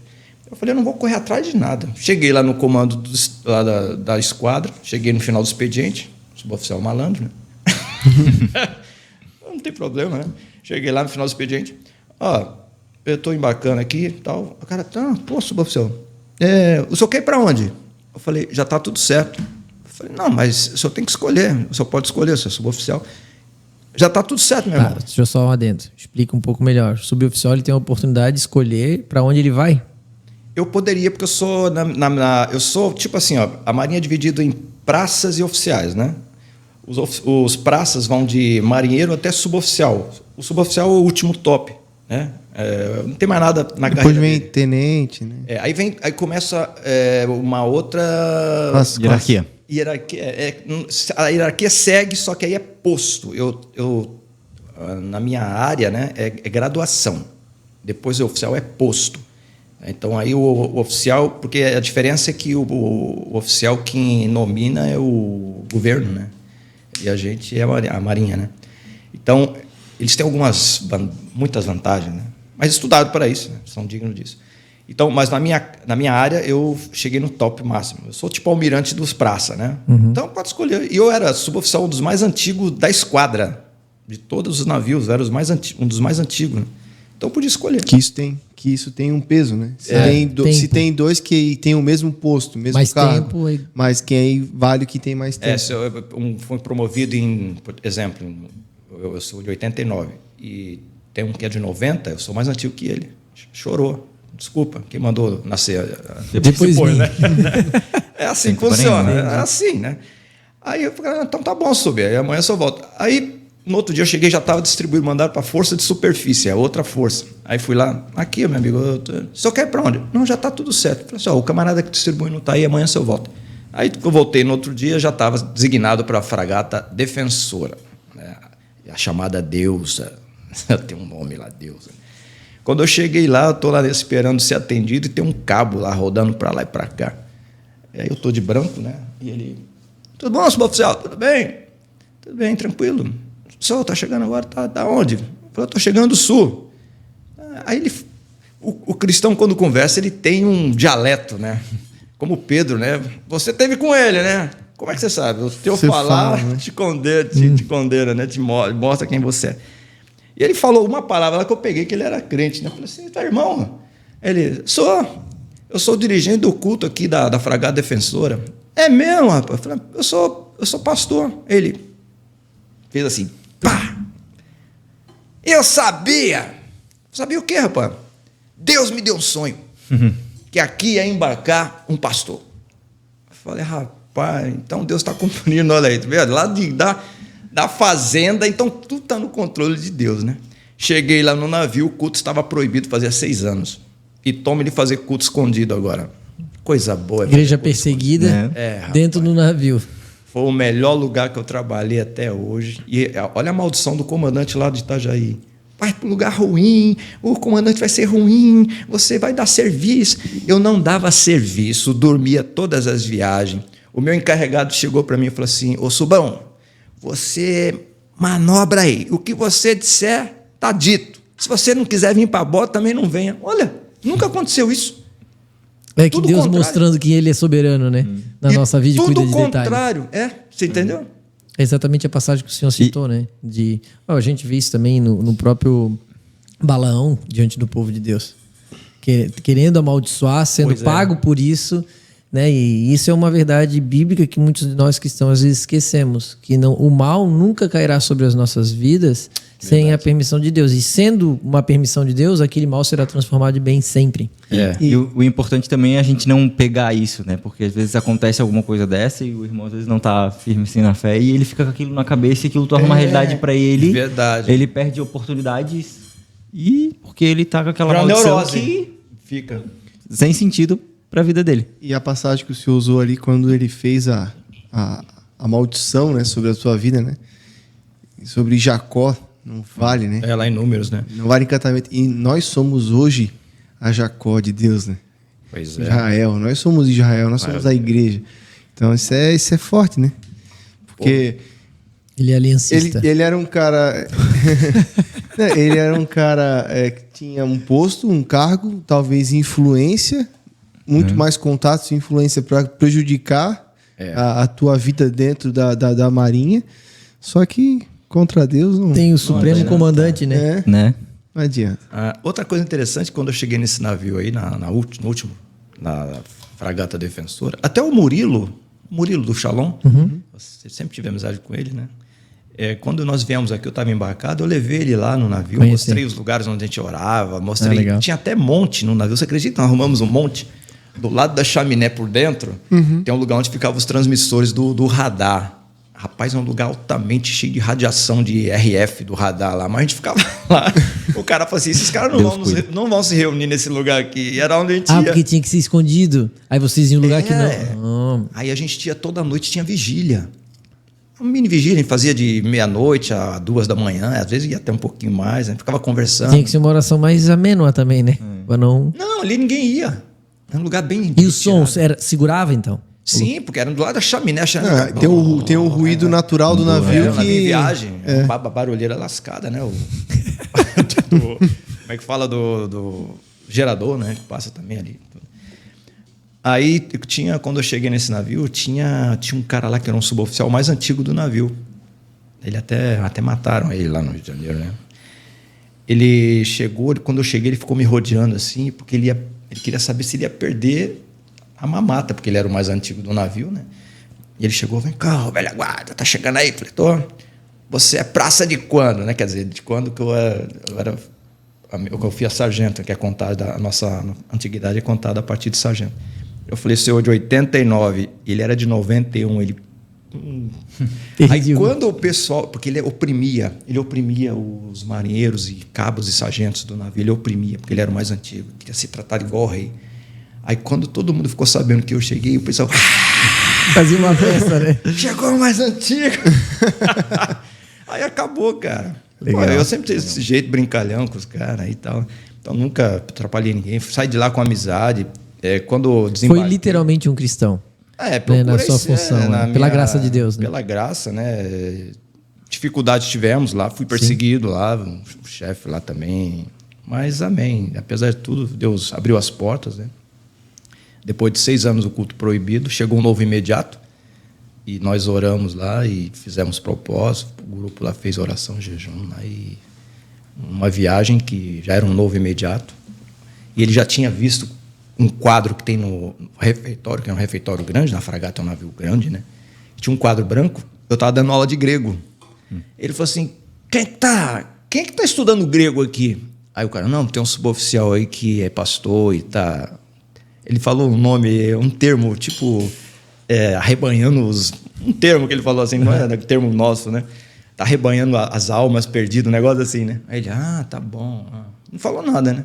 Eu falei: eu não vou correr atrás de nada. Cheguei lá no comando da esquadra, cheguei no final do expediente, suboficial malandro, né? Não tem problema, né? Cheguei lá no final do expediente. Eu estou embarcando aqui e tal. O cara: pô, suboficial, o senhor quer ir para onde? Eu falei: já está tudo certo. Eu falei, não, mas o senhor tem que escolher, o senhor pode escolher, o senhor é suboficial. Já está tudo certo, meu irmão. Deixa eu só um adendo. Explica um pouco melhor. O suboficial ele tem a oportunidade de escolher para onde ele vai? Eu poderia, porque eu sou, eu sou tipo assim, ó, a Marinha é dividida em praças e oficiais, né? Os praças vão de marinheiro até suboficial. O suboficial é o último top, né? Não tem mais nada na carreira. Depois vem tenente, né? Aí começa uma outra hierarquia. A hierarquia segue, só que aí é posto. Na minha área, né, é graduação. Depois o oficial é posto. Então aí o oficial, porque a diferença é que o oficial quem nomina é o governo, né? E a gente é a Marinha, né? Então eles têm muitas vantagens, né? Mas estudaram para isso, né? São dignos disso. Então, mas na minha área eu cheguei no top máximo. Eu sou tipo almirante dos praça, né? Uhum. Então pode escolher. E eu era suboficial, um dos mais antigos da esquadra, de todos os navios, eu era um dos mais antigos. Né? Então eu podia escolher. Que isso tem um peso, né? Se tem dois que tem o mesmo posto, mesmo mais cargo, tempo, mas quem vale o que tem mais tempo. Se eu foi promovido por exemplo, eu sou de 89 e tem um que é de 90, eu sou mais antigo que ele. Chorou. Desculpa, quem mandou nascer depois né? É assim que funciona, é assim, né? Aí eu falei, então tá bom, subir, aí amanhã eu só volto. Aí, no outro dia eu cheguei, já estava distribuído, mandaram para a força de superfície, a outra força. Aí fui lá, aqui, meu amigo, o senhor quer ir para onde? Não, já está tudo certo. Falei assim, o camarada que distribui não está aí, amanhã eu volto. Aí eu voltei no outro dia, já estava designado para a fragata defensora, né? A chamada Deusa, tem um nome lá, Deusa. Quando eu cheguei lá, eu estou lá esperando ser atendido e tem um cabo lá rodando para lá e para cá. E aí eu estou de branco, né? E ele, tudo bom, suboficial? Tudo bem? Tudo bem, tranquilo. O senhor está chegando agora? Tá onde? Eu falei, estou chegando do sul. Aí o cristão, quando conversa, ele tem um dialeto, né? Como o Pedro, né? Você teve com ele, né? Como é que você sabe? O teu falar né? te condena, né? Te mostra quem você é. E ele falou uma palavra lá que eu peguei, que ele era crente, né? Eu falei assim, tá, irmão? Ele, eu sou o dirigente do culto aqui da Fragata Defensora. É mesmo, rapaz? Eu falei, eu sou pastor. Ele fez assim, pá! Eu sabia! Sabia o quê, rapaz? Deus me deu um sonho, que aqui ia embarcar um pastor. Eu falei, rapaz, então Deus está cumprindo, olha aí, tá vendo? Lá da fazenda, então tudo está no controle de Deus, né? Cheguei lá no navio, o culto estava proibido fazia 6 anos. E toma ele fazer culto escondido agora. Coisa boa. Igreja perseguida dentro do navio. Foi o melhor lugar que eu trabalhei até hoje. E olha a maldição do comandante lá de Itajaí. Vai para um lugar ruim, o comandante vai ser ruim, você vai dar serviço. Eu não dava serviço, dormia todas as viagens. O meu encarregado chegou para mim e falou assim, ô Subão, você manobra aí. O que você disser, está dito. Se você não quiser vir para a bota, também não venha. Olha, nunca aconteceu isso. É que tudo Deus contrário. Mostrando que Ele é soberano, né? Na nossa vida e cuida de detalhes. Tudo contrário. Você entendeu? É exatamente a passagem que o senhor citou, né? A gente vê isso também no próprio Balaão, diante do povo de Deus. Querendo amaldiçoar, sendo pago por isso... Né? E isso é uma verdade bíblica que muitos de nós cristãos às vezes esquecemos, que o mal nunca cairá sobre as nossas vidas sem a permissão de Deus. E sendo uma permissão de Deus, aquele mal será transformado em bem sempre. E o importante também é a gente não pegar isso, né? Porque às vezes acontece alguma coisa dessa e o irmão às vezes não está firme assim na fé e ele fica com aquilo na cabeça e aquilo torna uma realidade para ele. Verdade. Ele perde oportunidades e porque ele está com aquela maldição que fica sem sentido para a vida dele. E a passagem que o senhor usou ali quando ele fez a maldição, né, sobre a sua vida, né? Sobre Jacó, não vale, né? É lá em Números, né? Não vale encantamento. E nós somos hoje a Jacó de Deus, né? Pois é. Israel, nós somos Israel, nós somos a igreja. Então isso é forte, né? Porque ele é aliancista. Ele era um cara ele era um cara que tinha um posto, um cargo, talvez influência, muito mais contatos e influência para prejudicar a tua vida dentro da Marinha. Só que contra Deus não... Tem o Supremo Comandante, né? Não adianta. Outra coisa interessante, quando eu cheguei nesse navio aí, na Fragata Defensora, até o Murilo Murilo do Shalom. Sempre tive amizade com ele, né? Quando nós viemos aqui, eu estava embarcado, eu levei ele lá no navio, mostrei os lugares onde a gente orava, tinha até monte no navio. Você acredita que nós arrumamos um monte? Do lado da chaminé por dentro, tem um lugar onde ficavam os transmissores do radar. Rapaz, é um lugar altamente cheio de radiação de RF do radar lá. Mas a gente ficava lá. O cara falou assim, esses caras não vão se reunir nesse lugar aqui. E era onde a gente ia. Porque tinha que ser escondido. Aí vocês iam em um lugar que não... Aí a gente toda noite tinha vigília. Uma mini vigília, a gente fazia de meia-noite a 2 da manhã. Às vezes ia até um pouquinho mais. A gente ficava conversando. Tinha que ser uma oração mais amena também, né? Não, ali ninguém ia. Era um lugar bem... E o som segurava, então? Sim, porque era do lado da chaminé. Tem o ruído natural do navio que... Navio em viagem, barulheira lascada, né? Como é que fala do gerador, né? Que passa também ali. Aí, quando eu cheguei nesse navio, tinha um cara lá que era um suboficial mais antigo do navio. Ele até mataram ele lá no Rio de Janeiro, né? Ele chegou, quando eu cheguei, ele ficou me rodeando assim, porque ele queria saber se ele ia perder a mamata, porque ele era o mais antigo do navio, né? E ele chegou, vem cá, velha guarda, tá chegando aí. Falei, tô. Você é praça de quando, né? Quer dizer, de quando que eu fui a sargento, que é contada, a nossa antiguidade é contada a partir de sargento. Eu falei, senhor, de 89, ele era de 91, ele... Aí quando o pessoal... Porque ele oprimia os marinheiros e cabos e sargentos do navio, ele oprimia, porque ele era o mais antigo, queria ser tratado igual ao rei. Aí quando todo mundo ficou sabendo que eu cheguei, o pessoal... Fazia uma festa, né? Chegou o mais antigo! Aí acabou, cara. Pô, eu sempre tive esse jeito brincalhão com os caras e tal. Então nunca atrapalhei ninguém. Saí de lá com amizade. Quando desembarquei... Foi literalmente um cristão. Na sua função, pela graça de Deus. Né? Pela graça, né? Dificuldade tivemos lá. Fui perseguido lá. O chefe lá também. Mas amém. Apesar de tudo, Deus abriu as portas, né? Depois de 6 anos do culto proibido, chegou um novo imediato e nós oramos lá e fizemos propósito. O grupo lá fez oração, jejum, aí uma viagem que já era um novo imediato. E ele já tinha visto um quadro que tem no refeitório, que é um refeitório grande, na fragata é um navio grande, né? Tinha um quadro branco, eu estava dando aula de grego. Ele falou assim, quem é que tá estudando grego aqui? Aí o cara, não, tem um suboficial aí que é pastor e tá... Ele falou um nome, um termo, tipo, arrebanhando um termo que ele falou assim, não é termo nosso, né? Tá arrebanhando as almas perdidas, um negócio assim, né? Aí ele, tá bom. Não falou nada, né?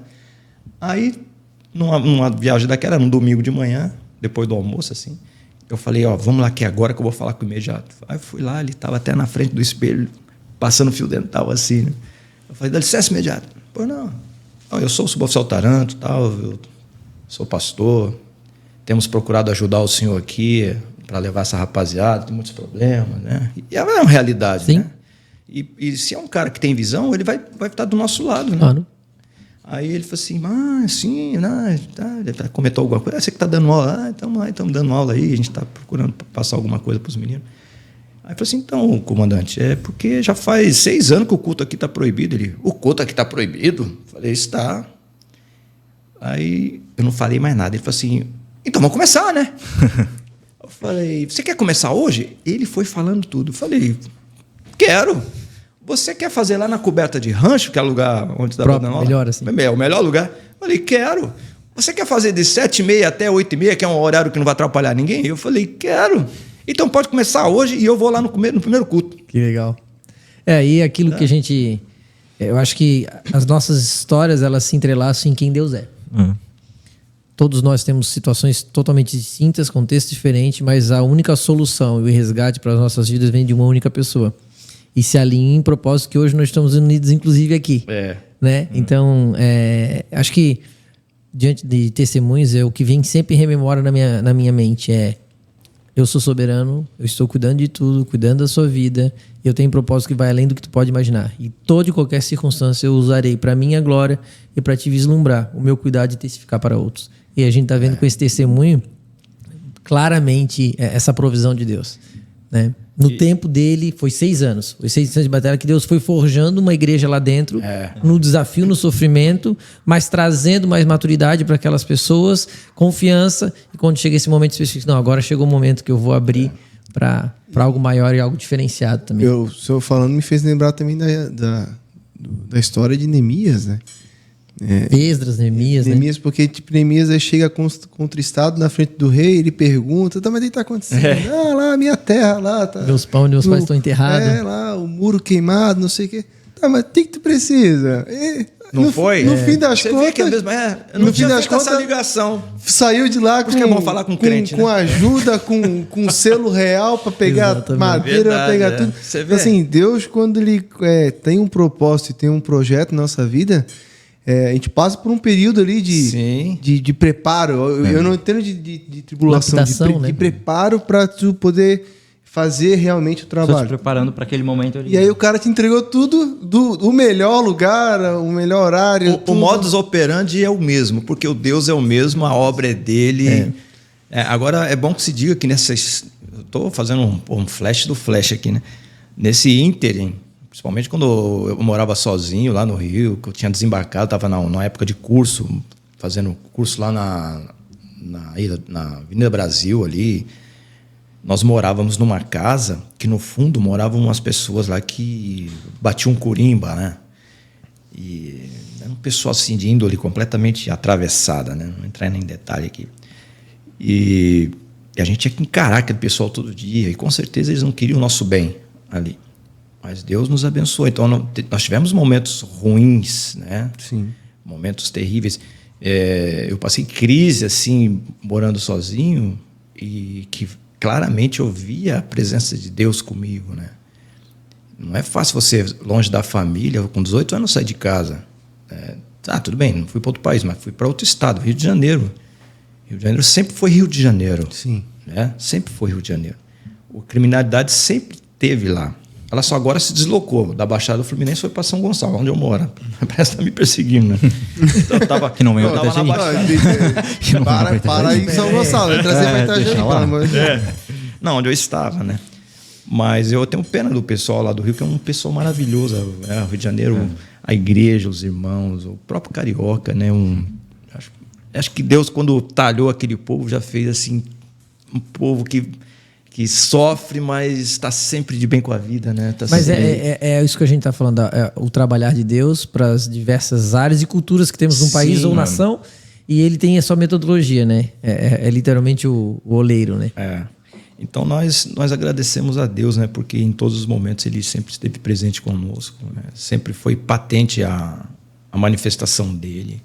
Aí, numa viagem daquela, num domingo de manhã, depois do almoço, assim, eu falei, vamos lá que é agora que eu vou falar com o imediato. Aí eu fui lá, ele estava até na frente do espelho, passando fio dental assim, né? Eu falei, dá licença, imediato. Pô, não, eu sou o suboficial Taranto, tal, eu sou pastor, temos procurado ajudar o senhor aqui para levar essa rapaziada, tem muitos problemas, né? E é uma realidade, sim, né? E se é um cara que tem visão, ele vai estar do nosso lado, né? Claro. Aí ele falou assim, sim, ele comentou alguma coisa, você que está dando aula, estamos dando aula aí, a gente está procurando passar alguma coisa para os meninos. Aí eu falei assim, então, comandante, porque já faz 6 anos que o culto aqui está proibido. Ele, o culto aqui está proibido? Eu falei, está. Aí eu não falei mais nada. Ele falou assim, então vamos começar, né? Eu falei, você quer começar hoje? Ele foi falando tudo. Eu falei, quero. Você quer fazer lá na coberta de rancho, que é o lugar onde está dando aula? Melhor assim. É o melhor lugar. Eu falei, quero. Você quer fazer de 7h30 até 8h30, que é um horário que não vai atrapalhar ninguém? Eu falei, quero. Então pode começar hoje e eu vou lá no primeiro culto. Que legal. E aquilo que a gente... Eu acho que as nossas histórias, elas se entrelaçam em quem Deus é. Todos nós temos situações totalmente distintas, contexto diferente, mas a única solução e o resgate para as nossas vidas vem de uma única pessoa. E se alinha em propósito que hoje nós estamos unidos, inclusive aqui. Né? Então, acho que diante de testemunhos, o que vem sempre rememora na minha mente eu sou soberano, eu estou cuidando de tudo, cuidando da sua vida, eu tenho um propósito que vai além do que tu pode imaginar. E toda e qualquer circunstância eu usarei para minha glória e para te vislumbrar o meu cuidado e testificar para outros. E a gente está vendo com esse testemunho claramente essa provisão de Deus. né? No tempo dele, foi 6 anos. Foi 6 anos de batalha que Deus foi forjando uma igreja lá dentro, no desafio, no sofrimento, mas trazendo mais maturidade para aquelas pessoas, confiança. E quando chega esse momento específico, não, agora chegou o momento que eu vou abrir para algo maior e algo diferenciado também. O senhor falando me fez lembrar também da história de Neemias, né? Esdras, Neemias, né? Neemias, porque tipo, Neemias aí chega contristado na frente do rei, ele pergunta, tá, mas o que tá acontecendo? Ah, lá, minha terra, lá, tá. Meus pais estão enterrados. Lá, o muro queimado, não sei o quê. Tá, mas o que tu precisa? Não foi? No fim das Você contas... vê que é mesmo, eu não tinha feito essa ligação. Saiu de lá com, que é bom falar com crente, com né? ajuda, com selo real para pegar Exatamente. madeira, para pegar tudo. Você vê? Assim, Deus, quando ele tem um propósito e tem um projeto na nossa vida, a gente passa por um período ali de preparo. Eu não entendo de tribulação, de preparo para tu poder fazer realmente o trabalho. Só te preparando para aquele momento ali. E aí o cara te entregou tudo o melhor lugar, o melhor horário. O modus operandi é o mesmo, porque o Deus é o mesmo, a obra é dele. Agora, é bom que se diga que nessas... Eu estou fazendo um flash do flash aqui, né? Nesse ínterim, principalmente quando eu morava sozinho lá no Rio, que eu tinha desembarcado, estava na época de curso, fazendo curso lá na Avenida Brasil ali. Nós morávamos numa casa que, no fundo, moravam umas pessoas lá que batiam curimba, né? E era um pessoal assim, de índole completamente atravessada, né? Não vou entrar nem em detalhe aqui. E a gente tinha que encarar aquele pessoal todo dia, e com certeza eles não queriam o nosso bem ali. Mas Deus nos abençoou. Então, nós tivemos momentos ruins, né? Sim. Momentos terríveis. Eu passei crise, assim, morando sozinho, e que... claramente eu via a presença de Deus comigo, né? Não é fácil você, longe da família, com 18 anos, sair de casa. Tudo bem, não fui para outro país, mas fui para outro estado, Rio de Janeiro. Rio de Janeiro sempre foi Rio de Janeiro. Sim. Né? Sempre foi Rio de Janeiro. A criminalidade sempre teve lá. Ela só agora se deslocou da Baixada do Fluminense e foi para São Gonçalo, onde eu moro. Parece que está me perseguindo, né? Então, eu tava, que não vem eu tava na Baixada. Para aí em São Gonçalo, vai trazer para Itajaí, pelo amor de Deus. Não, onde eu estava, né? Mas eu tenho pena do pessoal lá do Rio, que é um pessoal maravilhoso. O Rio de Janeiro, a igreja, os irmãos, o próprio carioca, né? Acho que Deus, quando talhou aquele povo, já fez assim um povo que sofre, mas está sempre de bem com a vida, né? Mas é isso que a gente está falando, o trabalhar de Deus para as diversas áreas e culturas que temos num país ou nação, e ele tem a sua metodologia, né? É literalmente o oleiro, né? Então nós agradecemos a Deus, né? Porque em todos os momentos ele sempre esteve presente conosco, né? Sempre foi patente a manifestação dele.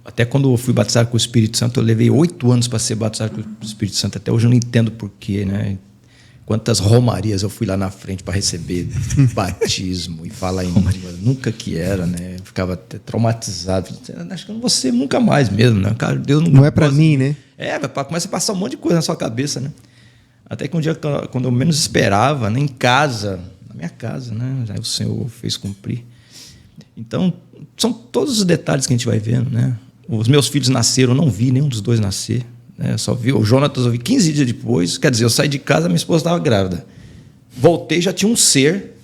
Até quando eu fui batizado com o Espírito Santo, eu levei 8 anos para ser batizado com o Espírito Santo. Até hoje eu não entendo porquê, né? Quantas romarias eu fui lá na frente para receber batismo e falar em língua. Nunca que era, né? Eu ficava até traumatizado. Acho que eu não vou ser nunca mais mesmo, né? Cara, Deus não é para mim, né? Começa a passar um monte de coisa na sua cabeça, né? Até que um dia, quando eu menos esperava, né? Em casa, na minha casa, né? Aí o Senhor fez cumprir. Então, são todos os detalhes que a gente vai vendo, né? Os meus filhos nasceram, eu não vi nenhum dos dois nascer. Né? Só vi o Jonatas, eu vi 15 dias depois. Quer dizer, eu saí de casa, minha esposa estava grávida. Voltei, já tinha um ser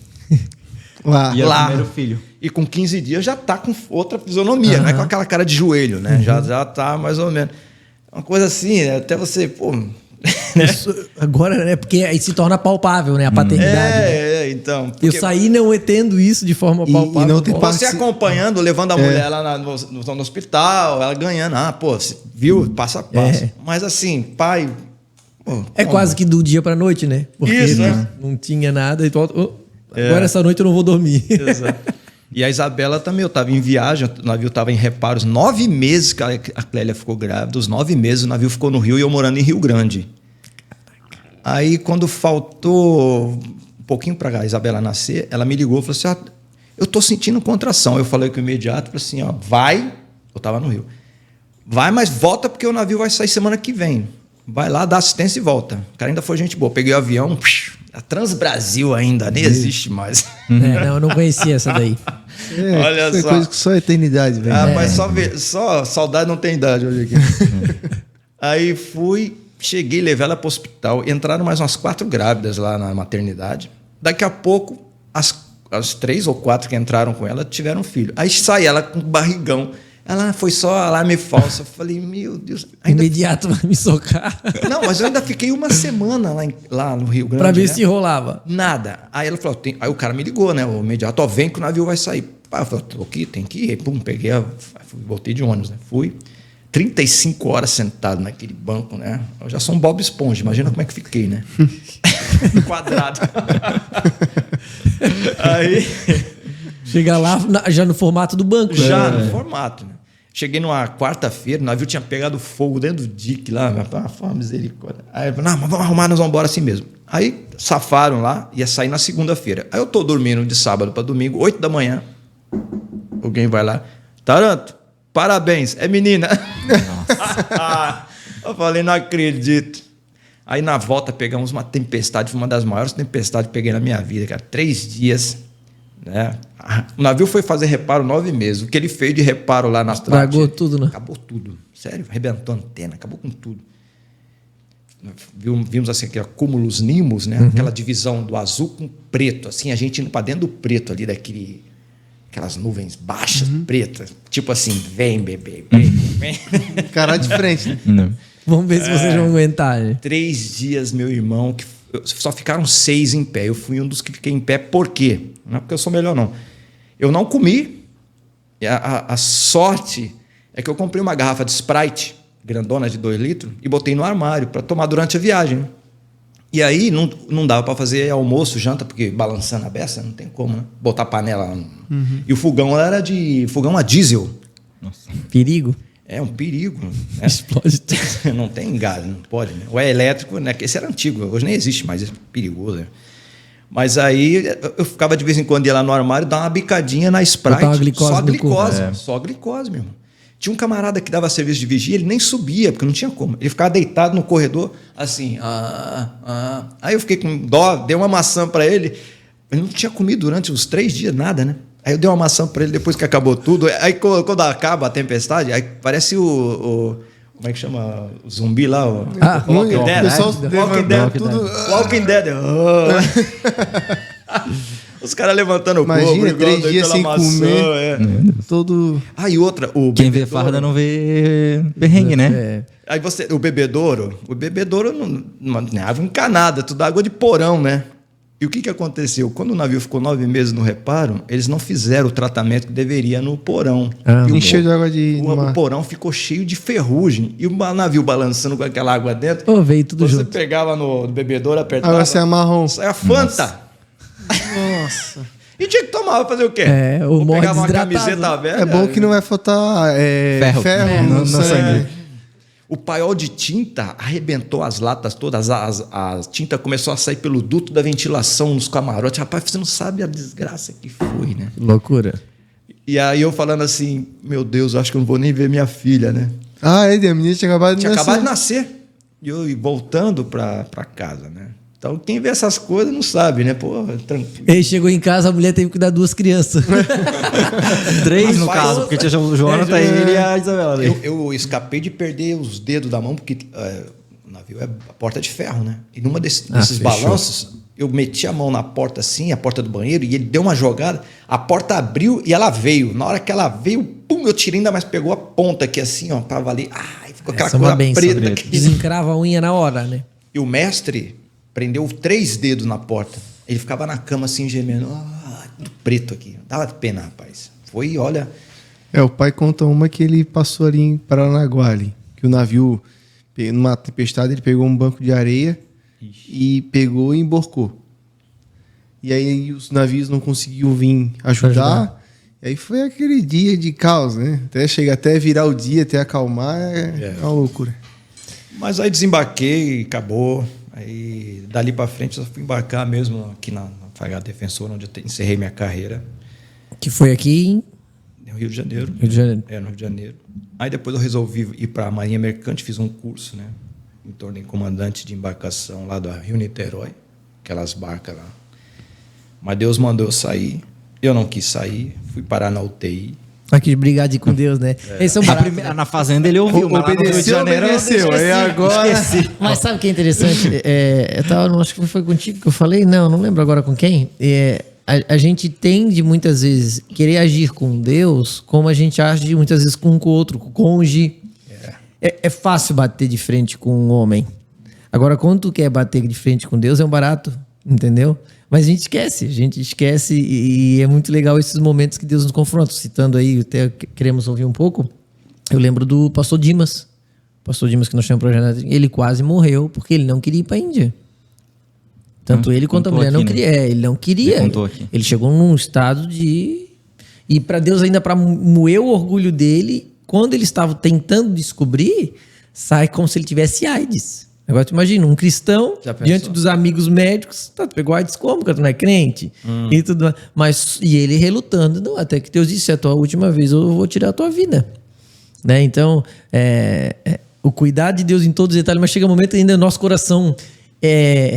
lá. Primeiro filho. E com 15 dias já está com outra fisionomia, não é com aquela cara de joelho, né? Já está mais ou menos. Uma coisa assim, né? Até você, Isso, agora, né? Porque aí se torna palpável, né? A paternidade. Então. Eu saí não tendo isso de forma palpável. E não tem você acompanhando, levando a mulher lá no hospital, ela ganhando. Você viu? Passo a passo. Mas assim, pai. Quase que do dia pra noite, né? Porque isso, né? Não tinha nada. Agora essa noite eu não vou dormir. Exato. E a Isabela também, eu estava em viagem, o navio estava em reparos, 9 meses que a Clélia ficou grávida, os 9 meses o navio ficou no Rio e eu morando em Rio Grande. Aí quando faltou um pouquinho para a Isabela nascer, ela me ligou e falou assim, eu estou sentindo contração. Eu falei com o imediato, falei assim, vai, eu estava no Rio, vai, mas volta porque o navio vai sair semana que vem. Vai lá, dá assistência e volta. O cara ainda foi gente boa, peguei o avião, a Transbrasil ainda, nem existe mais. Não, eu não conhecia essa daí. Olha só. Coisa que só a eternidade, velho. Mas só saudade não tem idade hoje aqui. Aí Cheguei, levei ela para o hospital. Entraram mais umas 4 grávidas lá na maternidade. Daqui a pouco, as 3 ou 4 que entraram com ela tiveram filho. Aí sai ela com barrigão. Ela foi só alarme falso. Eu falei, meu Deus. Imediato vai me socar. Não, mas eu ainda fiquei uma semana lá no Rio Grande. Pra ver se rolava. Nada. Aí ela falou, aí o cara me ligou, né? O imediato, vem que o navio vai sair. Eu falei, tô aqui, tem que ir. Pum, peguei, voltei de ônibus, né? Fui. 35 horas sentado naquele banco, né? Eu já sou um Bob Esponja, imagina como é que fiquei, né? Quadrado. Aí... Chega lá já no formato do banco. Já no formato, né? Cheguei numa quarta-feira, o navio tinha pegado fogo dentro do dique lá, uma misericórdia. Aí eu falei, não, mas vamos arrumar, nós vamos embora assim mesmo. Aí safaram lá, ia sair na segunda-feira. Aí eu tô dormindo de sábado para domingo, 8 da manhã. Alguém vai lá, Taranto, parabéns, é menina. Nossa. Eu falei, não acredito. Aí na volta pegamos uma tempestade, foi uma das maiores tempestades que peguei na minha vida, cara. 3 dias, né? O navio foi fazer reparo 9 meses. O que ele fez de reparo lá nas traves... Estragou tudo, né? Acabou tudo. Sério, arrebentou a antena, acabou com tudo. Vimos assim, aquele cúmulos nimos, né? Aquela divisão do azul com preto, assim, a gente indo para dentro do preto ali, aquelas nuvens baixas, pretas. Tipo assim, vem, bebê, vem. Encarar de frente, né? Não. Vamos ver se vocês vão aguentar. Né? 3 dias, meu irmão, só ficaram 6 em pé. Eu fui um dos que fiquei em pé. Por quê? Não é porque eu sou melhor, não. Eu não comi. A sorte é que eu comprei uma garrafa de Sprite, grandona de 2 litros, e botei no armário para tomar durante a viagem. E aí não dava para fazer almoço, janta, porque balançando a beça, não tem como, né? Botar panela. E o fogão era fogão a diesel. Nossa. Perigo. É um perigo. Né? Explode tudo. Não tem gás, não pode. Né? Ou é elétrico, né? Esse era antigo, hoje nem existe mais, é perigoso. Né? Mas aí eu ficava de vez em quando ia lá no armário, dar uma bicadinha na Sprite. Só glicose, meu irmão. Tinha um camarada que dava serviço de vigia, ele nem subia, porque não tinha como. Ele ficava deitado no corredor, assim. Aí eu fiquei com dó, dei uma maçã para ele. Ele não tinha comido durante os 3 dias, nada, né? Aí eu dei uma maçã para ele depois que acabou tudo. Aí quando acaba a tempestade, aí parece o como é que chama? O zumbi lá? Walking Dead. Walking Dead. Os caras levantando o corpo. Imagina, 3 dias sem comer. Todo... E outra, quem vê farda não vê perrengue, né? Aí o bebedouro não é água encanada, tudo água de porão, né? E o que aconteceu? Quando o navio ficou 9 meses no reparo, eles não fizeram o tratamento que deveria no porão. Encheu de água o porão ficou cheio de ferrugem. E o navio balançando com aquela água dentro. Veio tudo junto. Você pegava no bebedouro, apertava. Agora você é marrom. Saia Fanta. Nossa. E tinha que tomar, fazer o quê? Ou pegava uma camiseta velha. É bom que não vai faltar ferro no sangue. O paiol de tinta arrebentou as latas todas, a tinta começou a sair pelo duto da ventilação nos camarotes. Rapaz, você não sabe a desgraça que foi, né? Loucura. E aí eu falando assim, meu Deus, acho que eu não vou nem ver minha filha, né? A menina tinha acabado de nascer. E eu voltando para casa, né? Então, quem vê essas coisas não sabe, né? Pô, tranquilo. Ele chegou em casa, a mulher teve que dar 2 crianças. 3 no caso, porque tinha o Jonathan e ele e a Isabela. Eu escapei de perder os dedos da mão, porque o navio é a porta de ferro, né? E numa desses balanços, eu meti a mão na porta assim, a porta do banheiro, e ele deu uma jogada, a porta abriu e ela veio. Na hora que ela veio, pum, eu tirei ainda mais, pegou a ponta aqui assim, ó, tava ali. Ficou aquela coisa preta. Desencrava a unha na hora, né? E o mestre prendeu 3 dedos na porta. Ele ficava na cama assim, gemendo. Tudo preto aqui. Dava pena, rapaz. Foi, olha... O pai conta uma que ele passou ali em Paranaguá, ali, que o navio, numa tempestade, ele pegou um banco de areia e pegou e emborcou. E aí os navios não conseguiam vir ajudar. E aí foi aquele dia de caos, né? Até virar o dia, até acalmar, é uma loucura. Mas aí desembarquei e acabou. Aí, dali para frente, eu fui embarcar mesmo aqui na Fragata Defensora, onde eu encerrei minha carreira. Que foi aqui no Rio de Janeiro. Rio de Janeiro. No Rio de Janeiro. Aí depois eu resolvi ir para a Marinha Mercante, fiz um curso, né? Me tornei comandante de embarcação lá do Rio Niterói, aquelas barcas lá. Mas Deus mandou eu sair. Eu não quis sair, fui parar na UTI. Pra que brigar com Deus, né? Eles são baratos. Na fazenda ele ouviu, mas lá no Rio de Janeiro obedeceu. Agora... Mas sabe o que é interessante? Acho que foi contigo que eu falei, não lembro agora com quem. A gente tende muitas vezes querer agir com Deus como a gente age muitas vezes com o outro, com o cônjuge. É fácil bater de frente com um homem. Agora, quando tu quer bater de frente com Deus, é um barato, entendeu? Mas a gente esquece e é muito legal esses momentos que Deus nos confronta. Citando aí, até queremos ouvir um pouco, eu lembro do pastor Dimas. O pastor Dimas que nós chamamos projeto, ele quase morreu porque ele não queria ir para a Índia. Tanto ele quanto a mulher não queria. Ele não queria. Ele chegou num estado de... E para Deus ainda, para moer o orgulho dele, quando ele estava tentando descobrir, sai como se ele tivesse AIDS. Agora tu imagina, um cristão diante dos amigos médicos, tu pegou AIDS como, cara? Tu não é crente? E tudo mais. E ele relutando, não, até que Deus disse, é a tua última vez, eu vou tirar a tua vida. Né? Então, o cuidado de Deus em todos os detalhes, mas chega um momento ainda nosso coração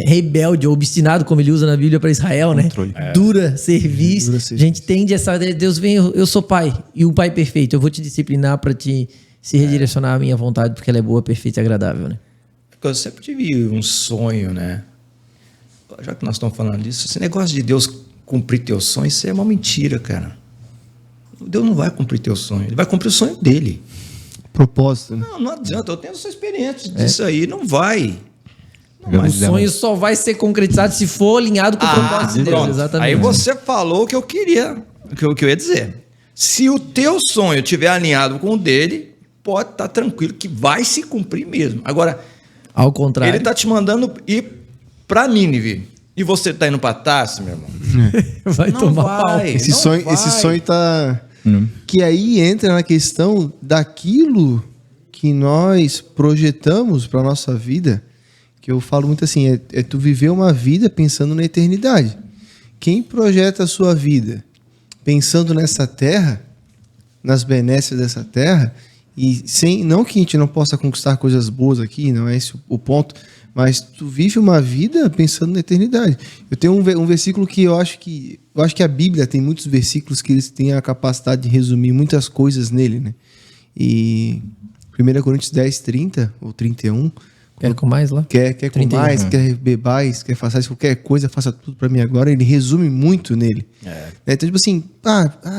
rebelde, ou obstinado, como ele usa na Bíblia para Israel, né? Dura serviço. A gente tende essa ideia, Deus vem, eu sou pai, e o pai perfeito, eu vou te disciplinar para te se redirecionar à minha vontade, porque ela é boa, perfeita e agradável, né? Eu sempre tive um sonho, né? Já que nós estamos falando disso, esse negócio de Deus cumprir teu sonho, isso é uma mentira, cara. Deus não vai cumprir teu sonho, ele vai cumprir o sonho dele. Propósito, né? Não adianta, eu tenho essa experiência disso aí, não vai. O sonho só vai ser concretizado se for alinhado com o propósito de Deus. Exatamente. Aí você falou o que eu queria, o que eu ia dizer. Se o teu sonho estiver alinhado com o dele, pode estar tranquilo que vai se cumprir mesmo. Agora, ao contrário, ele está te mandando ir para Nínive e você está indo para Tarso, meu irmão. Vai não tomar vai, pau. Esse sonho tá... Que aí entra na questão daquilo que nós projetamos para nossa vida, que eu falo muito assim, é tu viver uma vida pensando na eternidade. Quem projeta a sua vida pensando nessa terra, nas benesses dessa terra, e não que a gente não possa conquistar coisas boas aqui, não é esse o ponto, mas tu vive uma vida pensando na eternidade. Eu tenho um versículo que eu acho que a Bíblia tem muitos versículos que eles têm a capacidade de resumir muitas coisas nele, né? E 1 Coríntios 10, 30 ou 31... Quer com mais lá? Quer com 31, mais, quer bebais, quer fazer qualquer coisa, faça tudo pra mim agora. Ele resume muito nele. Então, tipo assim,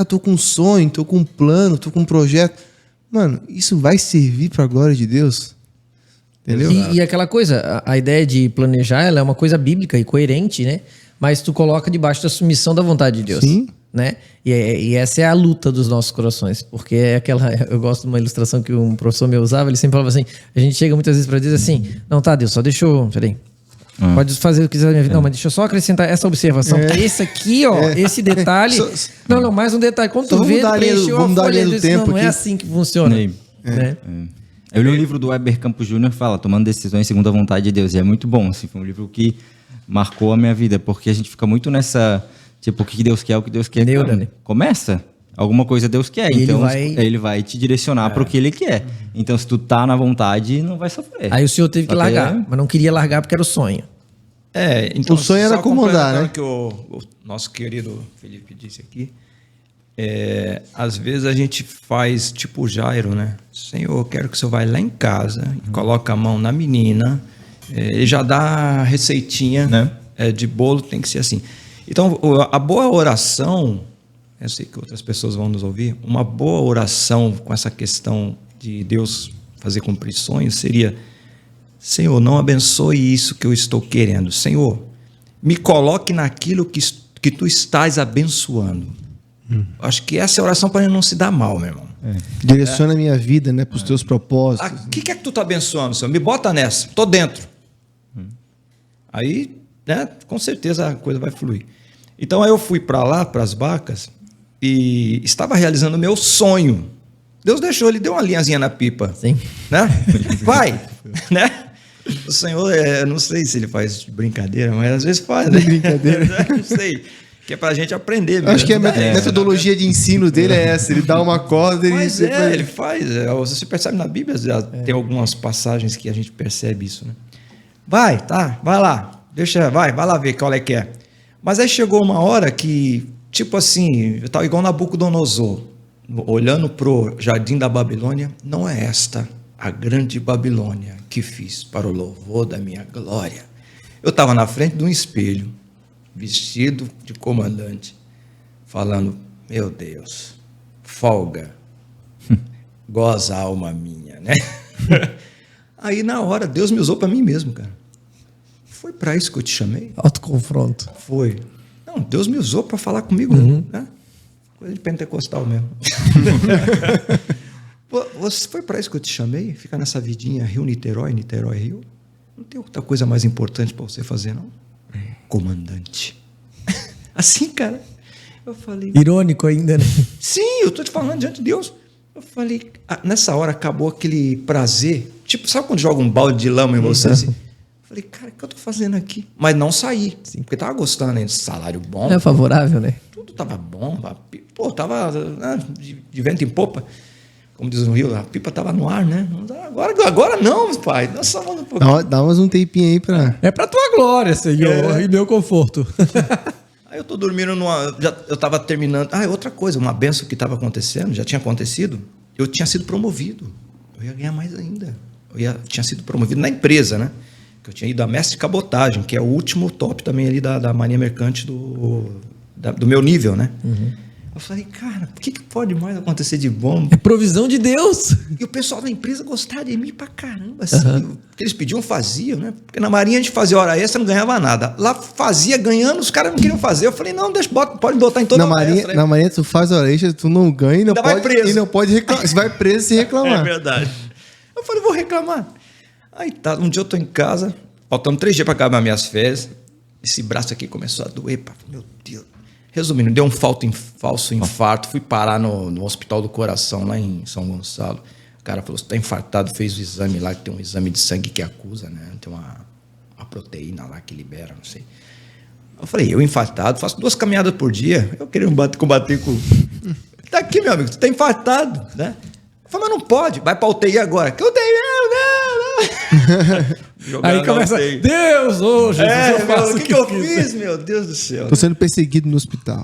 tô com um sonho, tô com um plano, tô com um projeto. Mano, isso vai servir pra glória de Deus? Entendeu? E aquela coisa, a ideia de planejar, ela é uma coisa bíblica e coerente, né? Mas tu coloca debaixo da submissão da vontade de Deus. Sim. Né? E essa é a luta dos nossos corações, porque eu gosto de uma ilustração que um professor meu usava, ele sempre falava assim, a gente chega muitas vezes para Deus assim, não, tá, Deus, só deixa eu, peraí, pode fazer o que quiser na minha vida, não, mas deixa eu só acreditar essa observação, esse aqui, ó, esse detalhe, não, mais um detalhe, quando tu vê, vamos dar a linha do tempo não aqui. É assim que funciona. Né? Eu li um livro do Weber Campos Júnior que fala, tomando decisões segundo a vontade de Deus, e é muito bom, assim, foi um livro que marcou a minha vida, porque a gente fica muito nessa... Tipo, o que Deus quer, o que Deus quer. Né? Começa. Alguma coisa Deus quer. E então ele vai te direcionar para o que ele quer. Então, se tu tá na vontade, não vai sofrer. Aí o senhor teve que largar, mas não queria largar porque era o sonho. Então, o sonho era acomodar, né? Que o nosso querido Felipe disse aqui. Às vezes a gente faz tipo o Jairo, né? Senhor, eu quero que o senhor vá lá em casa e coloque a mão na menina. Ele já dá a receitinha, né? De bolo, tem que ser assim. Então, a boa oração, eu sei que outras pessoas vão nos ouvir, uma boa oração com essa questão de Deus fazer cumprir sonhos seria: Senhor, não abençoe isso que eu estou querendo. Senhor, me coloque naquilo que tu estás abençoando. Acho que essa é a oração para não se dar mal, meu irmão. Direciona a minha vida, né, para os teus propósitos. O que é que tu está abençoando, Senhor? Me bota nessa, estou dentro. Aí, né, com certeza a coisa vai fluir. Então aí eu fui para lá, para as Bacas, e estava realizando o meu sonho. Deus deixou, ele deu uma linhazinha na pipa. Sim. Né? Vai! Né? O Senhor, não sei se ele faz brincadeira, mas às vezes faz, né? Brincadeira. Não sei. Que é pra gente aprender mesmo. Acho que a metodologia de ensino dele é essa. Ele dá uma corda e ele faz. Você percebe na Bíblia, tem algumas passagens que a gente percebe isso, né? Vai lá. Vai lá ver qual é que é. Mas aí chegou uma hora que, tipo assim, eu estava igual Nabucodonosor. olhando para o jardim da Babilônia, não é esta a grande Babilônia que fiz para o louvor da minha glória. Eu estava na frente de um espelho, vestido de comandante, falando, meu Deus, folga, goza alma minha, né? Aí na hora, Deus me usou para mim mesmo, cara. Foi para isso que eu te chamei? Autoconfronto. Foi. Não, Deus me usou para falar comigo, né? Coisa de pentecostal mesmo. Você foi para isso que eu te chamei? Ficar nessa vidinha Rio-Niterói, Niterói-Rio? Não tem outra coisa mais importante para você fazer, não? Comandante. Assim, cara. Eu falei... Irônico ainda, né? Sim, eu estou te falando diante de Deus. Eu falei... nessa hora acabou aquele prazer. Tipo, sabe quando joga um balde de lama em você? Assim? Eu falei, cara, o que eu estou fazendo aqui? Mas não saí. Sim. Porque estava gostando ainda. Salário bom. É favorável, né? Tudo estava bom. Pô, estava de vento em popa. Como diz no Rio, a pipa estava no ar, né? Agora não, pai. Nós somos um pouquinho. Dá mais um tempinho aí para... É para tua glória, Senhor, e meu conforto. Aí eu tô dormindo eu estava terminando... outra coisa, uma benção que estava acontecendo, já tinha acontecido, eu tinha sido promovido. Eu ia ganhar mais ainda. Tinha sido promovido na empresa, né? Que eu tinha ido a mestre de cabotagem, que é o último top também ali da Marinha Mercante do meu nível, né? Eu falei, cara, o que pode mais acontecer de bom? É provisão de Deus. E o pessoal da empresa gostava de mim pra caramba, assim. O que eles pediam, faziam, né? Porque na Marinha a gente fazia hora extra, não ganhava nada. Lá fazia ganhando, os caras não queriam fazer. Eu falei, não, pode botar em toda a hora extra. Na Marinha tu faz hora extra, tu não ganha e não pode, vai preso. E não pode reclamar. Você vai preso sem reclamar. É verdade. Eu falei, vou reclamar. Aí tá, um dia eu tô em casa, faltando 3 dias pra acabar minhas férias. Esse braço aqui começou a doer. Meu Deus. Resumindo, deu um falso infarto, fui parar no Hospital do Coração, lá em São Gonçalo. O cara falou, você está infartado, fez o exame lá, que tem um exame de sangue que acusa, né? Tem uma proteína lá que libera, não sei. Eu falei, eu infartado, faço 2 caminhadas por dia, eu queria combater com... Tá aqui, meu amigo, você tá infartado, né? Eu falei, mas não pode, vai pra UTI agora. Que UTI? Não. Aí começa, Deus, hoje eu faço o que eu fiz, meu Deus do céu. Tô sendo perseguido no hospital.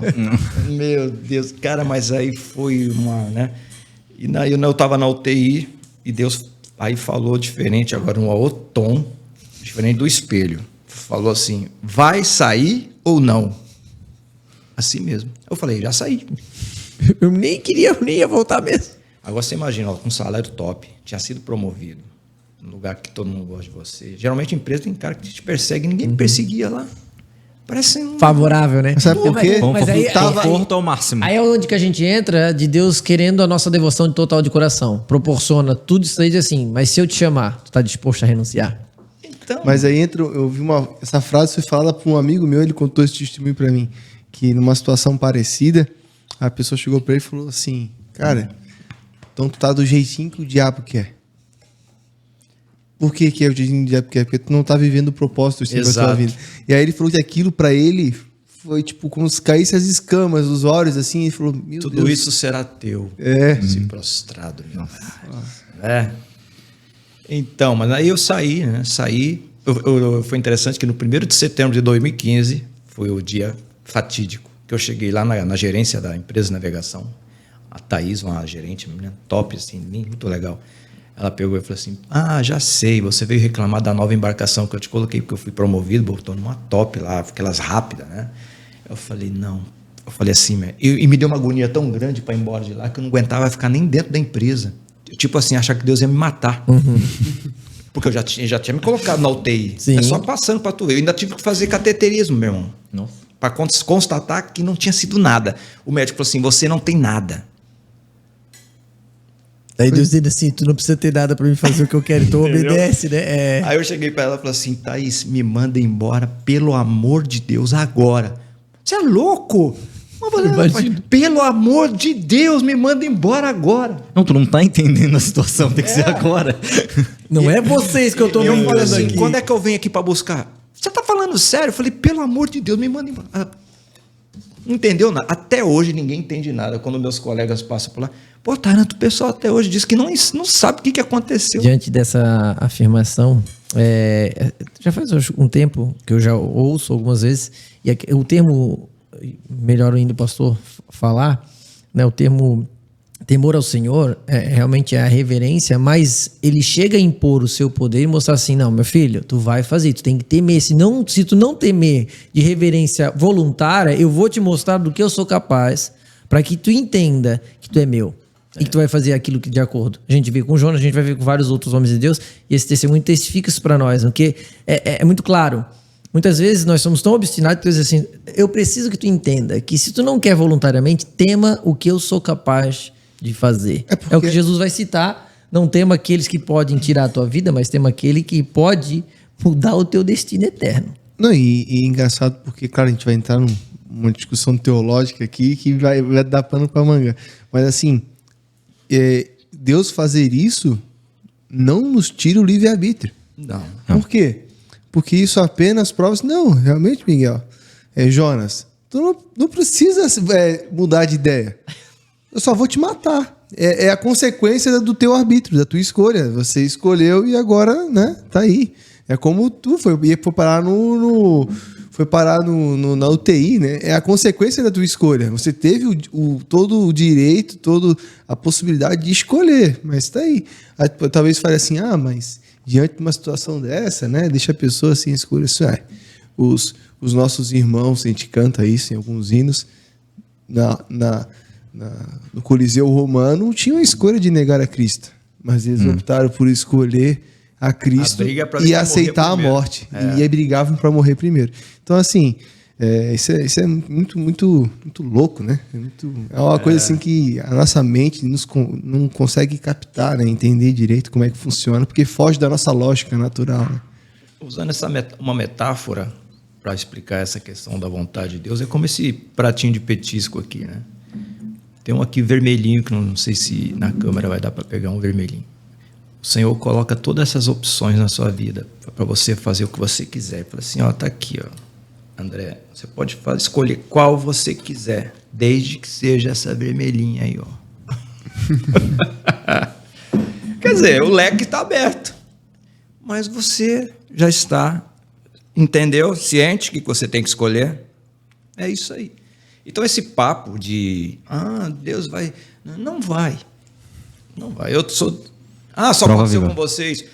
Meu Deus, cara, mas aí foi uma, né? E aí eu tava na UTI e Deus aí falou diferente, agora um outro tom, diferente do espelho. Falou assim, vai sair ou não? Assim mesmo. Eu falei, já saí. Eu nem ia voltar mesmo. Agora você imagina, ó, com um salário top, tinha sido promovido, num lugar que todo mundo gosta de você. Geralmente empresa tem cara que te persegue, ninguém me perseguia lá. Parece um... Favorável, né? Sabe por quê? Mas aí, conforto ao máximo. Aí é onde que a gente entra de Deus querendo a nossa devoção de total de coração. Proporciona tudo isso aí de assim, mas se eu te chamar, tu tá disposto a renunciar? Então... Mas aí eu vi essa frase foi falada por um amigo meu, ele contou esse testemunho pra mim, que numa situação parecida, a pessoa chegou pra ele e falou assim, cara, então tu tá do jeitinho que o diabo quer. Por que é o jeitinho que o diabo quer? Porque tu não tá vivendo o propósito da tua vida. E aí ele falou que aquilo pra ele foi tipo como se caísse as escamas dos olhos, assim, ele falou, meu tudo Deus. isso será teu. Se prostrado, meu Deus. Então, mas aí eu saí, né? Foi interessante que no 1º de setembro de 2015 foi o dia fatídico, que eu cheguei lá na gerência da empresa de navegação. A Thaís, uma gerente, menina top, assim, muito legal. Ela pegou e falou assim, já sei, você veio reclamar da nova embarcação que eu te coloquei, porque eu fui promovido, botou numa top lá, aquelas rápidas, né? Eu falei, não. Eu falei assim, e me deu uma agonia tão grande para ir embora de lá, que eu não aguentava ficar nem dentro da empresa. Tipo assim, achar que Deus ia me matar. Porque eu já tinha me colocado na UTI. Sim. É só passando para tu ver. Eu ainda tive que fazer cateterismo, meu irmão. Para constatar que não tinha sido nada. O médico falou assim, você não tem nada. Aí Deus diz assim, tu não precisa ter nada pra mim fazer o que eu quero, então obedece, né? Aí eu cheguei pra ela e falei assim, Thaís, me manda embora, pelo amor de Deus, agora. Você é louco? Pelo amor de Deus, me manda embora agora. Não, tu não tá entendendo a situação, tem que ser agora. Não é vocês que eu tô vendo. Eu falei assim, aqui. Quando é que eu venho aqui pra buscar? Você tá falando sério? Eu falei, pelo amor de Deus, me manda embora. Não entendeu nada. Até hoje ninguém entende nada. Quando meus colegas passam por lá, pô, Taranto, o pessoal até hoje diz que não sabe o que aconteceu. Diante dessa afirmação, já faz um tempo que eu já ouço algumas vezes, e o termo, melhor ainda o pastor falar, né, o termo temor ao Senhor realmente é a reverência, mas ele chega a impor o seu poder e mostrar assim, não, meu filho, tu vai fazer, tu tem que temer, se tu não temer de reverência voluntária, eu vou te mostrar do que eu sou capaz, para que tu entenda que tu é meu. E que tu vai fazer aquilo que de acordo. A gente vê com Jonas, a gente vai ver com vários outros homens de Deus, e esse testemunho testifica isso para nós, porque é muito claro. Muitas vezes nós somos tão obstinados que tu diz assim, eu preciso que tu entenda que se tu não quer voluntariamente, tema o que eu sou capaz de fazer. É o que Jesus vai citar, não tema aqueles que podem tirar a tua vida, mas tema aquele que pode mudar o teu destino eterno. Não, e engraçado porque, claro, a gente vai entrar numa discussão teológica aqui que vai dar pano pra manga. Mas assim, Deus fazer isso não nos tira o livre-arbítrio. Não. Por quê? Porque isso apenas prova... Não, realmente, Miguel, Jonas, tu não precisa mudar de ideia. Eu só vou te matar. É a consequência do teu arbítrio, da tua escolha. Você escolheu e agora, né, tá aí. É como tu foi parar na UTI, né? É a consequência da tua escolha. Você teve todo o direito, toda a possibilidade de escolher, mas tá aí. Talvez fale assim, mas diante de uma situação dessa, né? Deixa a pessoa assim escolher. Os nossos irmãos, a gente canta isso em alguns hinos, no Coliseu Romano, tinham a escolha de negar a Cristo, mas eles optaram por escolher a Cristo e aceitar a morte. E aí brigavam para morrer primeiro. Então, assim, isso é muito, muito, muito louco, né? É uma coisa assim que a nossa mente não consegue captar, né? Entender direito como é que funciona, porque foge da nossa lógica natural. Né? Usando uma metáfora para explicar essa questão da vontade de Deus, é como esse pratinho de petisco aqui, né? Tem um aqui vermelhinho, que não sei se na câmera vai dar para pegar um vermelhinho. O Senhor coloca todas essas opções na sua vida para você fazer o que você quiser. Fala assim, tá aqui, André, você pode escolher qual você quiser, desde que seja essa vermelhinha aí, Quer dizer, o leque está aberto, mas você já está, entendeu? Ciente que você tem que escolher. É isso aí. Então esse papo de Deus vai... Não vai. Eu sou... só prova aconteceu viva com vocês.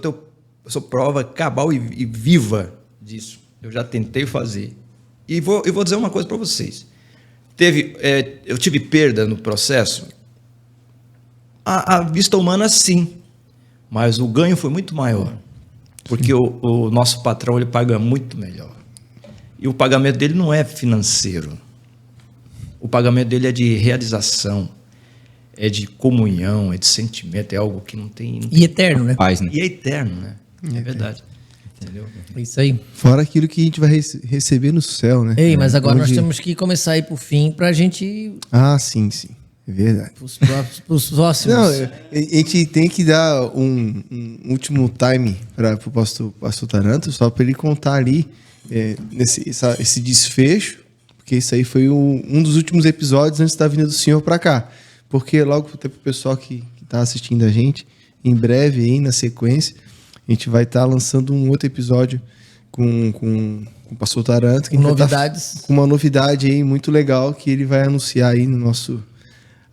Eu sou prova cabal e viva disso. Eu já tentei fazer. E vou dizer uma coisa para vocês. Eu tive perda no processo? À vista humana, sim. Mas o ganho foi muito maior. Porque o nosso patrão, ele paga muito melhor. E o pagamento dele não é financeiro. O pagamento dele é de realização, é de comunhão, é de sentimento, é algo que não tem... E eterno, né? Paz, né? E é eterno, né? É verdade. Entendeu? É isso aí. Fora aquilo que a gente vai receber no céu, né? Ei, mas agora nós temos que começar a ir pro fim pra gente... Sim. É verdade. Pros próximos. Não, a gente tem que dar um último time para o pastor Taranto, só para ele contar ali esse desfecho, porque isso aí foi um dos últimos episódios antes da vinda do Senhor para cá. Porque logo para o pessoal que está assistindo a gente, em breve, aí, na sequência, a gente vai estar lançando um outro episódio com o pastor Taranto. Com novidades. Com uma novidade aí muito legal que ele vai anunciar aí no nosso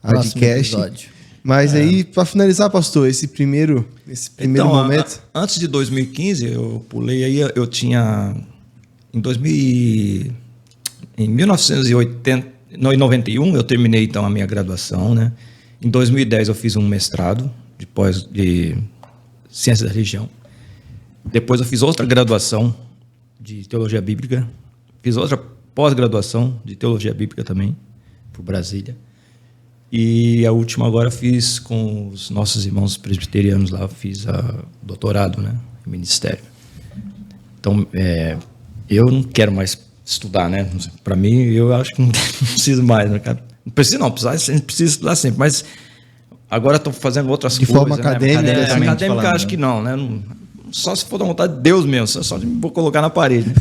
podcast. Mas aí, para finalizar, pastor, esse primeiro momento... Antes de 2015, eu pulei aí, eu tinha... Em 1991, eu terminei então a minha graduação, né? Em 2010 eu fiz um mestrado de Ciência da Religião. Depois eu fiz outra graduação de Teologia Bíblica. Fiz outra pós-graduação de Teologia Bíblica também, por Brasília. E a última agora fiz com os nossos irmãos presbiterianos lá, fiz doutorado, né? Em ministério. Então, eu não quero mais estudar, né? Para mim, eu acho que não preciso mais, né, cara? Não precisa, a gente precisa estudar sempre, mas agora estou fazendo outras coisas. De forma acadêmica, acadêmica acho que não, né? Não só se for da vontade de Deus mesmo, só vou colocar na parede.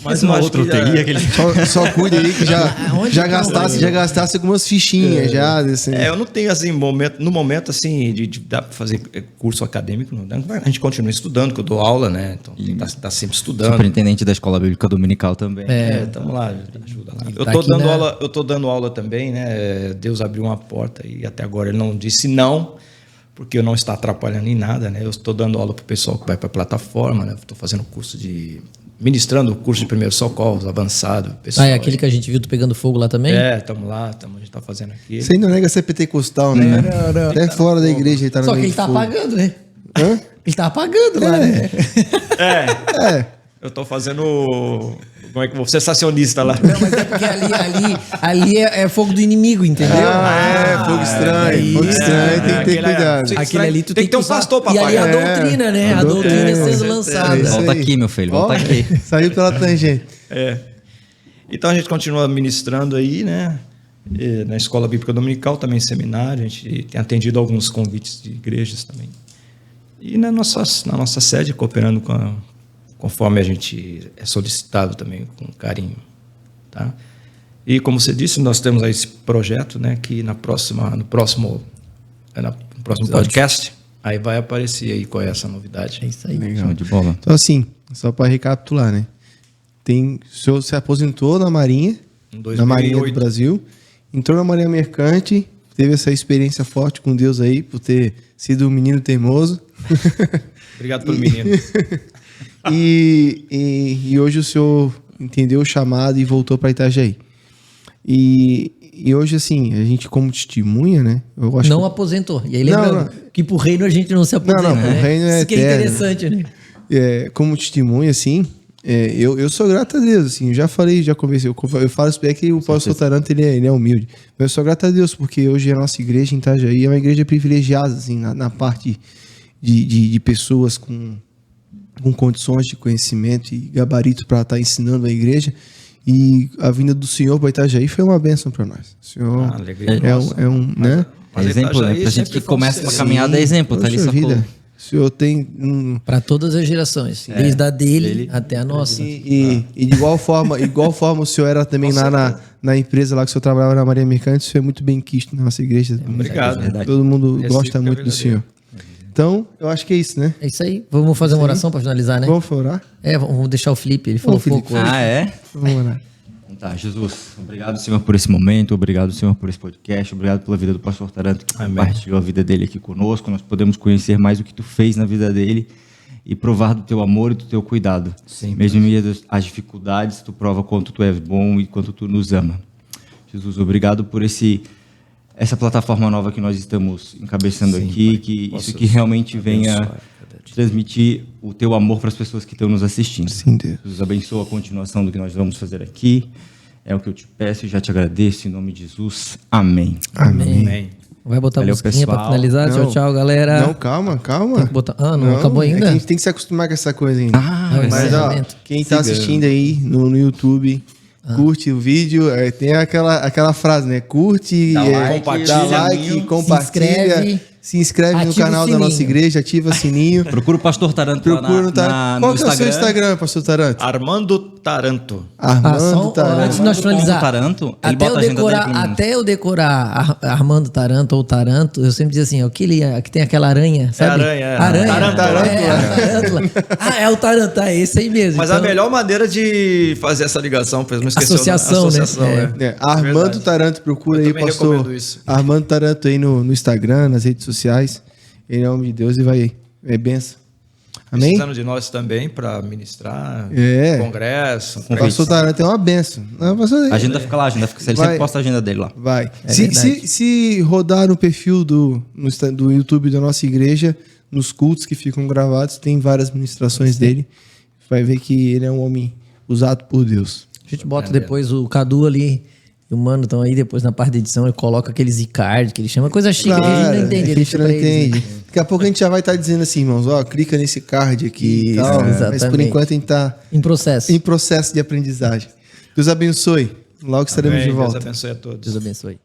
Mas uma outra UTI, aquele... só cuide aí que já gastasse algumas fichinhas já. Assim. Eu não tenho, assim, no momento, assim, de dar pra fazer curso acadêmico, não. A gente continua estudando, que eu dou aula, né? Então, tá sempre estudando. Superintendente da Escola Bíblica Dominical também. Estamos lá, ajuda lá. Eu tô dando aula também, né? Deus abriu uma porta e até agora ele não disse não, porque eu não está atrapalhando em nada, né? Eu estou dando aula para o pessoal que vai para a plataforma, né? Estou fazendo ministrando o curso de primeiros socorros avançado. Pessoal, é aquele que a gente viu tu pegando fogo lá também? Estamos lá, a gente está fazendo aqui. Você ainda nega ser pentecostal, né? Não. Até fora da igreja ele tá no Só que meio ele tá de fogo. pagando, né? Hã? Ele tá pagando lá, né? Eu estou fazendo... Como é que eu vou? Sensacionista lá. Não, mas é porque ali é fogo do inimigo, entendeu? Fogo estranho. Fogo estranho, tem que ter cuidado. Aquele ali tu tem que ter um usar. pastor pra E ali pagar. a doutrina, né? A doutrina sendo lançada. isso Volta aí. aqui, meu filho, volta aqui. Saiu pela tangente. Então a gente continua ministrando aí, né? Na Escola Bíblica Dominical, também seminário, a gente tem atendido alguns convites de igrejas também. E na nossa sede, cooperando conforme a gente é solicitado também, com carinho. Tá? E como você disse, nós temos aí esse projeto, né? Que no próximo podcast, aí vai aparecer aí qual é essa novidade. É isso aí. Legal, de bola. Então, assim, só para recapitular, né? O senhor se aposentou na Marinha, Em na Marinha 2008. do Brasil, entrou na Marinha Mercante, teve essa experiência forte com Deus aí, por ter sido um menino teimoso. Obrigado pelo menino. E hoje o senhor entendeu o chamado e voltou para Itajaí. E hoje, assim, a gente como testemunha, né? Eu acho Não aposentou. E aí lembrando que pro reino a gente não se aposenta, Não, né? pro reino é Isso que é eterno. interessante, né? como testemunha, assim, eu sou grato a Deus, assim, eu já falei, já conversei, eu falo isso bem que o pastor Taranto, ele é humilde, mas eu sou grato a Deus, porque hoje a nossa igreja em Itajaí é uma igreja privilegiada, assim, na parte de pessoas com condições de conhecimento e gabarito para estar ensinando a igreja, e a vinda do Senhor para Itajaí foi uma bênção para nós. O Senhor né? É exemplo, né? Pra gente que começa uma caminhada, é exemplo, tá ali Poxa sacou? vida. O Senhor tem Para todas as gerações, desde a dele até a nossa. E de igual forma o senhor era também lá na empresa lá que o senhor trabalhava na Marinha Mercante, isso é muito bem quisto na nossa igreja. Obrigado. Todo mundo Esse gosta fica muito do verdadeiro. senhor. Então, eu acho que é isso, né? É isso aí. Vamos fazer uma oração para finalizar, né? Vamos orar? Vamos deixar o Felipe. Ele falou Felipe. pouco. Ah, é? Vamos orar. Tá, Jesus, obrigado, Senhor, por esse momento, obrigado, Senhor, por esse podcast, obrigado pela vida do pastor Taranto, que compartilhou a vida dele aqui conosco, nós podemos conhecer mais o que tu fez na vida dele e provar do teu amor e do teu cuidado. Sim, mesmo em meio às dificuldades, tu prova quanto tu és bom e quanto tu nos ama. Jesus, obrigado por essa plataforma nova que nós estamos encabeçando aqui, que isso que realmente venha transmitir o teu amor para as pessoas que estão nos assistindo. Sim, Deus. Jesus, abençoa a continuação do que nós vamos fazer aqui. É o que eu te peço e já te agradeço em nome de Jesus. Amém. Amém. Vai botar a Valeu, musiquinha para pessoal. finalizar? Não. Tchau, galera. Não, calma. Tem que botar... não acabou É que ainda? a gente tem que se acostumar com essa coisa ainda. Mas, ó, encerramento. quem tá assistindo aí no YouTube, curte o vídeo, tem aquela frase, né? Curte, compartilha, dá like, compartilha, se inscreve no ativa o canal da sininho. nossa igreja, ativa o sininho. Procura o pastor Taranto Procura lá no Taranto. Qual que é o seu Instagram, pastor Taranto? Armando Taranto. Armando Taranto. Antes de nós finalizar, Taranto, ele bota a agenda dele pra mim. até eu decorar Armando Taranto ou Taranto, eu sempre diz assim, que tem aquela aranha, sabe? aranha. Tarântula. É o Taranto, é esse aí mesmo. Mas Então, a melhor maneira de fazer essa ligação, para não esquecer Associação, né? Armando Verdade. Taranto, procura Eu aí, também pastor. recomendo isso. Armando Taranto aí no Instagram, nas redes sociais. Em nome de Deus e vai. É benção. Amém? Precisando de nós também para ministrar congresso. O pastor Taranto é uma benção. Não, pastor, A agenda fica lá, ele sempre posta a agenda dele lá. vai. verdade. Se rodar no perfil do YouTube da nossa igreja, nos cultos que ficam gravados, tem várias ministrações dele. Vai ver que ele é um homem usado por Deus. a gente bota depois o Cadu ali e o Mano estão aí depois na parte da edição e coloca aqueles iCard que ele chama, coisa chique, a gente não entende. a gente não entende. Daqui a pouco a gente já vai estar dizendo assim, irmãos, ó, clica nesse card aqui e tal. Mas por exatamente. enquanto a gente está Em processo. em processo de aprendizagem. Deus abençoe. Logo estaremos de volta. Deus abençoe a todos. Deus abençoe.